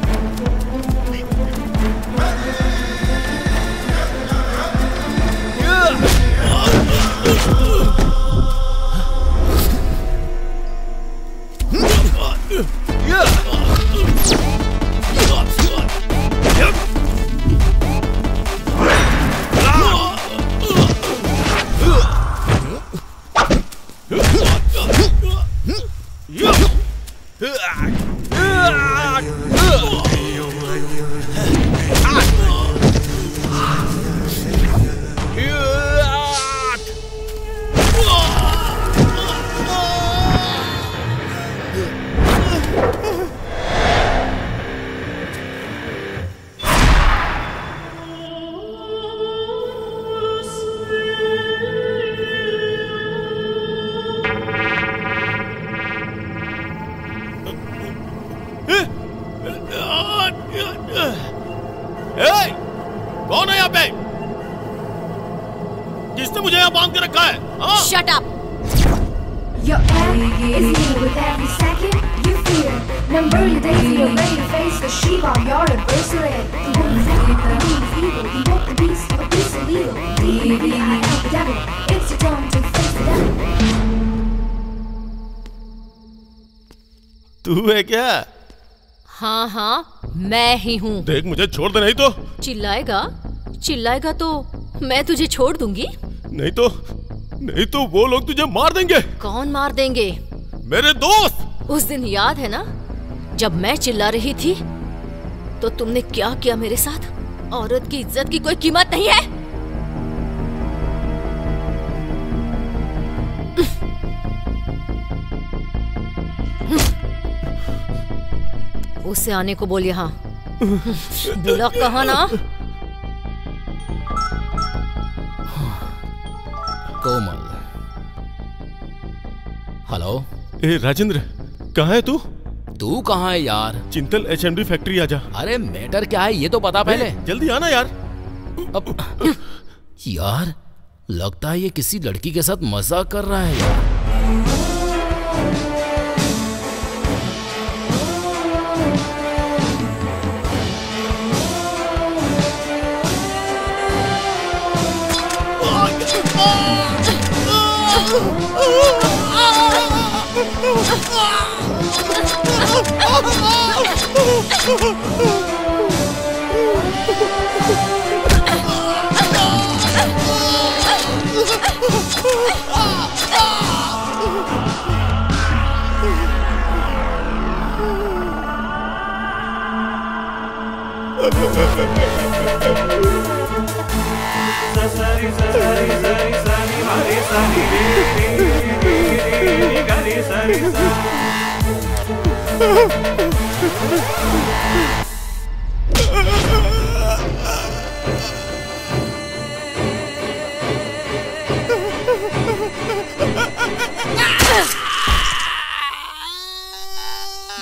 कौन है यहाँ पे? किसने मुझे यहाँ बांध के रखा है? Shut up! Your end is near with every second you fear. Number your days, you're ready to face the sheep on your adversary. You won't exactly believe evil. You won't the beast, a beast illegal. D-E-V-I-L, the devil. It's your time to face the devil. तू है क्या? हाँ हाँ, मैं ही हूँ। देख, मुझे छोड़ दे, नहीं तो। चिल्लाएगा तो मैं तुझे छोड़ दूंगी। नहीं तो वो लोग तुझे मार देंगे। कौन मार देंगे? मेरे दोस्त। उस दिन याद है ना, जब मैं चिल्ला रही थी तो तुमने क्या किया मेरे साथ? औरत की इज्जत की कोई कीमत नहीं है। उससे आने को बोल यहाँ। बुला कहा ना। कोमल। हेलो। ए राजेंद्र, कहाँ है तू? तू कहाँ है यार? चिंतल HMD फैक्ट्री आजा। अरे मैटर क्या है ये तो बता पहले। जल्दी आना यार। अब यार लगता है ये किसी लड़की के साथ मजाक कर रहा है यार।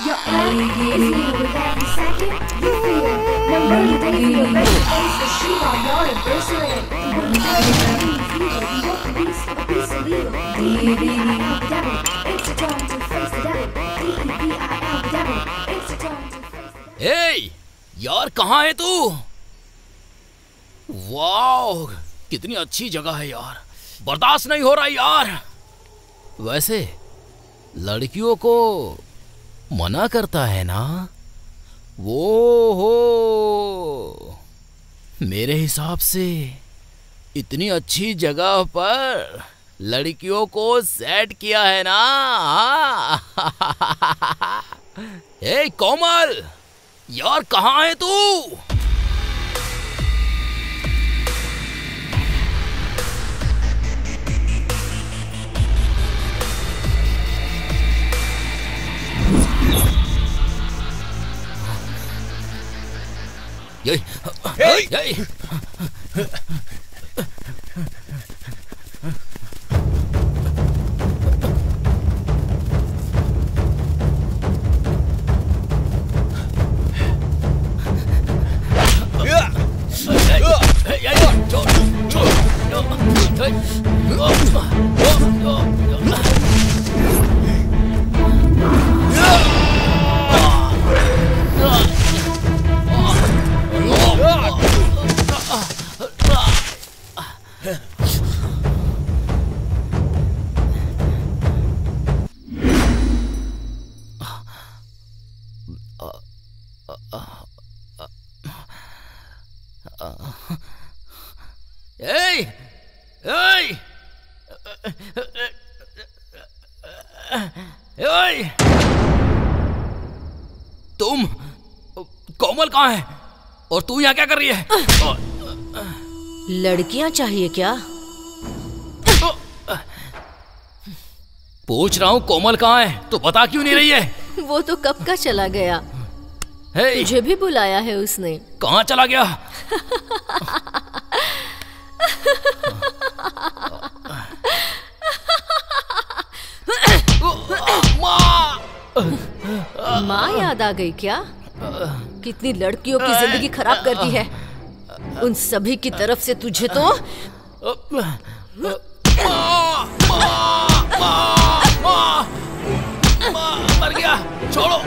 Your end is near with every second you fear. Number your days, you're ready to face the sheep on your adversary. You won't exactly believe evil. You won't the beast, a beast illegal. D-E-V-I-L, the devil. It's your time to face the devil. D-E-V-I-L, the devil. It's your time to face the devil. Hey, यार कहाँ है तू? Wow, कितनी अच्छी जगह है यार। बर्दाश्त नहीं हो रहा यार। वैसे लड़कियों को मना करता है ना वो हो। मेरे हिसाब से इतनी अच्छी जगह पर लड़कियों को सेट किया है ना। ए कोमल, यार कहाँ है तू? ए, ए, ए, तुम कोमल कहाँ है और तू यहाँ क्या कर रही है? लड़कियां चाहिए क्या? पूछ रहा हूँ कोमल कहाँ है, तो बता क्यों नहीं रही है? वो तो कब का चला गया। तुझे भी बुलाया है उसने। कहाँ चला गया? माँ याद आ गई क्या? कितनी लड़कियों की जिंदगी खराब कर दी है। उन सभी की तरफ से तुझे तो मर गया, छोड़ो।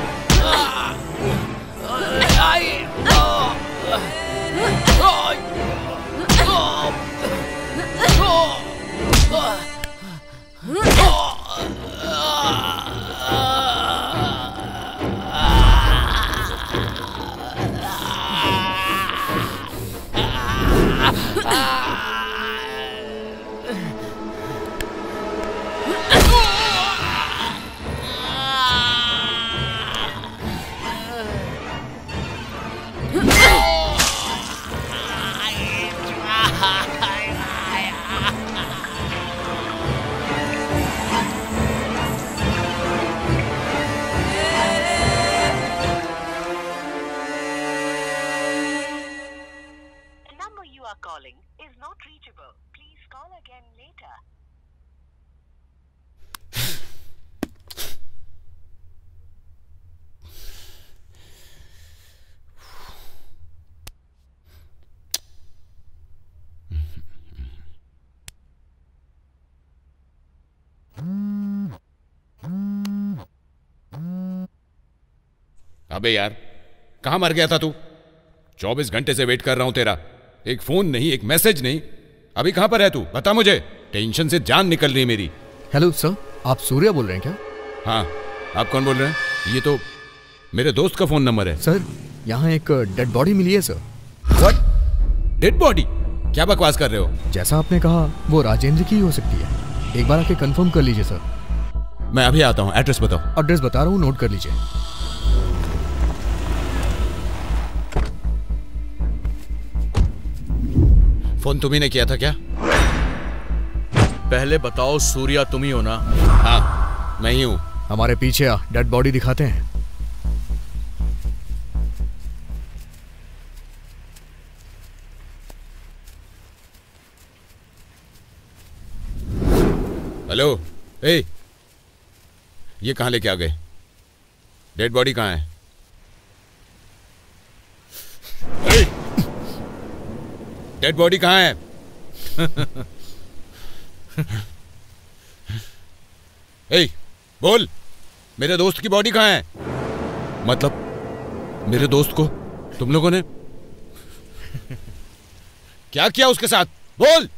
अबे यार, कहां मर गया था तू? 24 घंटे से वेट कर रहा हूं तेरा। एक फोन नहीं, एक मैसेज नहीं। अभी कहां पर है तू? बता मुझे। टेंशन से जान निकल रही है मेरी। हेलो सर, आप सूर्या बोल रहे हैं क्या? हाँ, आप कौन बोल रहे हैं? ये तो मेरे दोस्त का फोन नंबर है। सर, यहाँ एक डेड बॉडी मिली है सर। व्हाट? Dead body? क्या बकवास कर रहे हो? जैसा आपने कहा, वो राजेंद्र की हो सकती है। एक बार आके कंफर्म कर लीजिए सर। मैं अभी आता हूँ, एड्रेस बताओ। एड्रेस बता रहा हूँ, नोट कर लीजिए। फोन तुम्ही ने किया था क्या? पहले बताओ, सूर्या तुम ही हो ना? हाँ, मैं ही हूं। हमारे पीछे आ, डेड बॉडी दिखाते हैं। हेलो, ए, ये कहां लेके आ गए? डेड बॉडी कहां है? डेड बॉडी कहां है? ए, बोल, मेरे दोस्त की बॉडी कहां है? मतलब मेरे दोस्त को तुम लोगों ने क्या किया उसके साथ? बोल।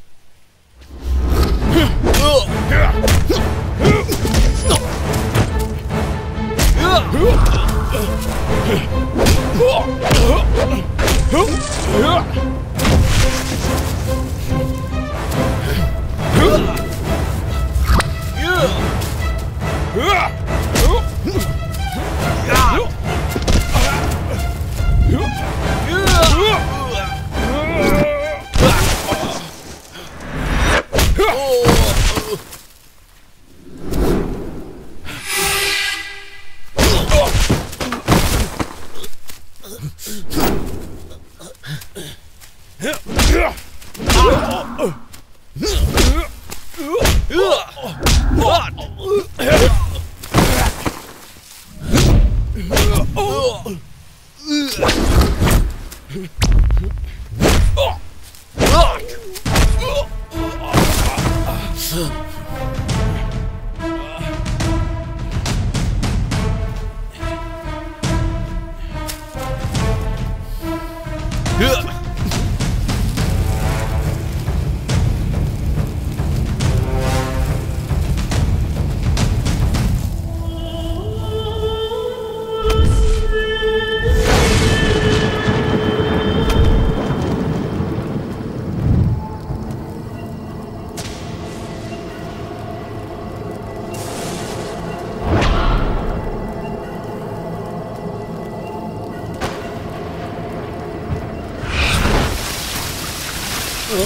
अरे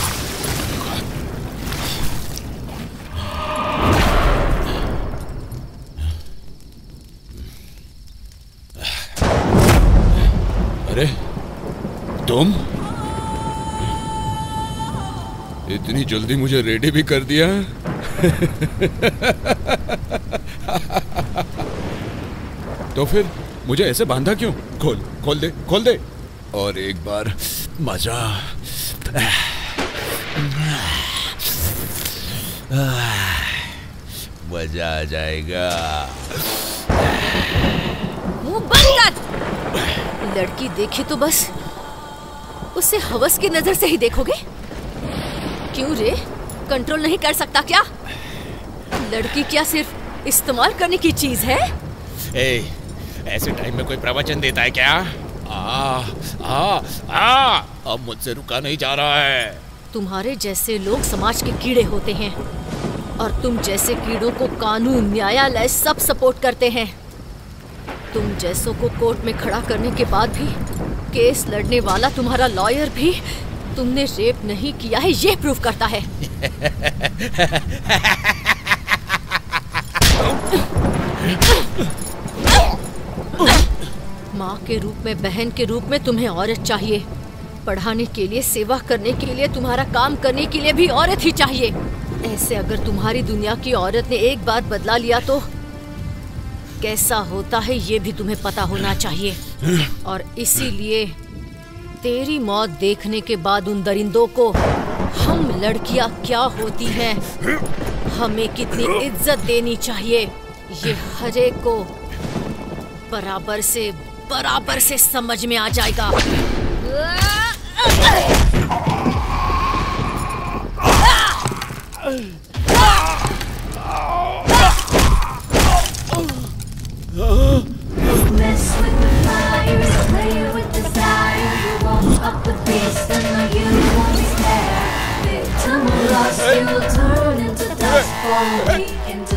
तुम इतनी जल्दी मुझे रेडी भी कर दिया। तो फिर मुझे ऐसे बांधा क्यों? खोल दे और एक बार मजा। मजा आ जाएगा। मुंह बंद कर। लड़की देखी तो बस उसे हवस की नजर से ही देखोगे? क्यों रे, कंट्रोल नहीं कर सकता क्या? लड़की क्या सिर्फ इस्तेमाल करने की चीज है? ऐसे टाइम में कोई प्रवचन देता है क्या? अब मुझसे रुका नहीं जा रहा है। तुम्हारे जैसे लोग समाज के कीड़े होते हैं और तुम जैसे कीड़ों को कानून, न्यायालय सब सपोर्ट करते हैं। तुम जैसों को कोर्ट में खड़ा करने के बाद भी केस लड़ने वाला तुम्हारा लॉयर भी तुमने रेप नहीं किया है ये प्रूफ करता है। माँ के रूप में, बहन के रूप में तुम्हें औरत चाहिए। पढ़ाने के लिए, सेवा करने के लिए, तुम्हारा काम करने के लिए भी औरत ही चाहिए। ऐसे अगर तुम्हारी दुनिया की औरत ने एक बार बदला लिया तो कैसा होता है ये भी तुम्हें पता होना चाहिए। और इसीलिए तेरी मौत देखने के बाद उन दरिंदों को हम लड़कियां क्या होती हैं, हमें कितनी इज्जत देनी चाहिए, ये हर एक को बराबर से समझ में आ जाएगा। Mess with the fire, play with desire. You won't up the beast, and you won't be scared. Victim or lost, you will turn into dust. Follow me into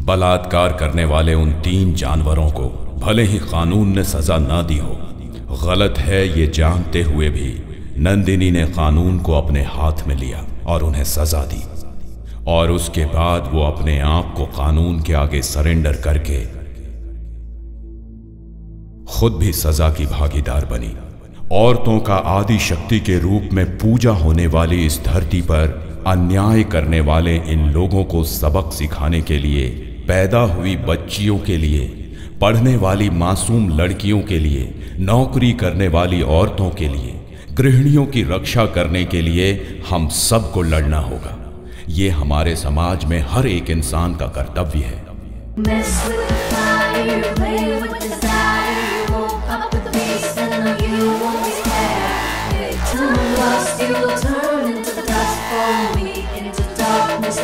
बलात्कार करने वाले उन 3 जानवरों को भले ही कानून ने सजा ना दी हो, गलत है ये जानते हुए भी नंदिनी ने कानून को अपने हाथ में लिया और उन्हें सजा दी। और उसके बाद वो अपने आप को कानून के आगे सरेंडर करके खुद भी सजा की भागीदार बनी। औरतों का आदि शक्ति के रूप में पूजा होने वाली इस धरती पर अन्याय करने वाले इन लोगों को सबक सिखाने के लिए, पैदा हुई बच्चियों के लिए, पढ़ने वाली मासूम लड़कियों के लिए, नौकरी करने वाली औरतों के लिए, गृहिणियों की रक्षा करने के लिए हम सबको लड़ना होगा। ये हमारे समाज में हर एक इंसान का कर्तव्य है। Mess with the fire, play with desire. You won't up with the beast, and you won't be scared. Victim or lost, you will turn into dust. Follow me into darkness.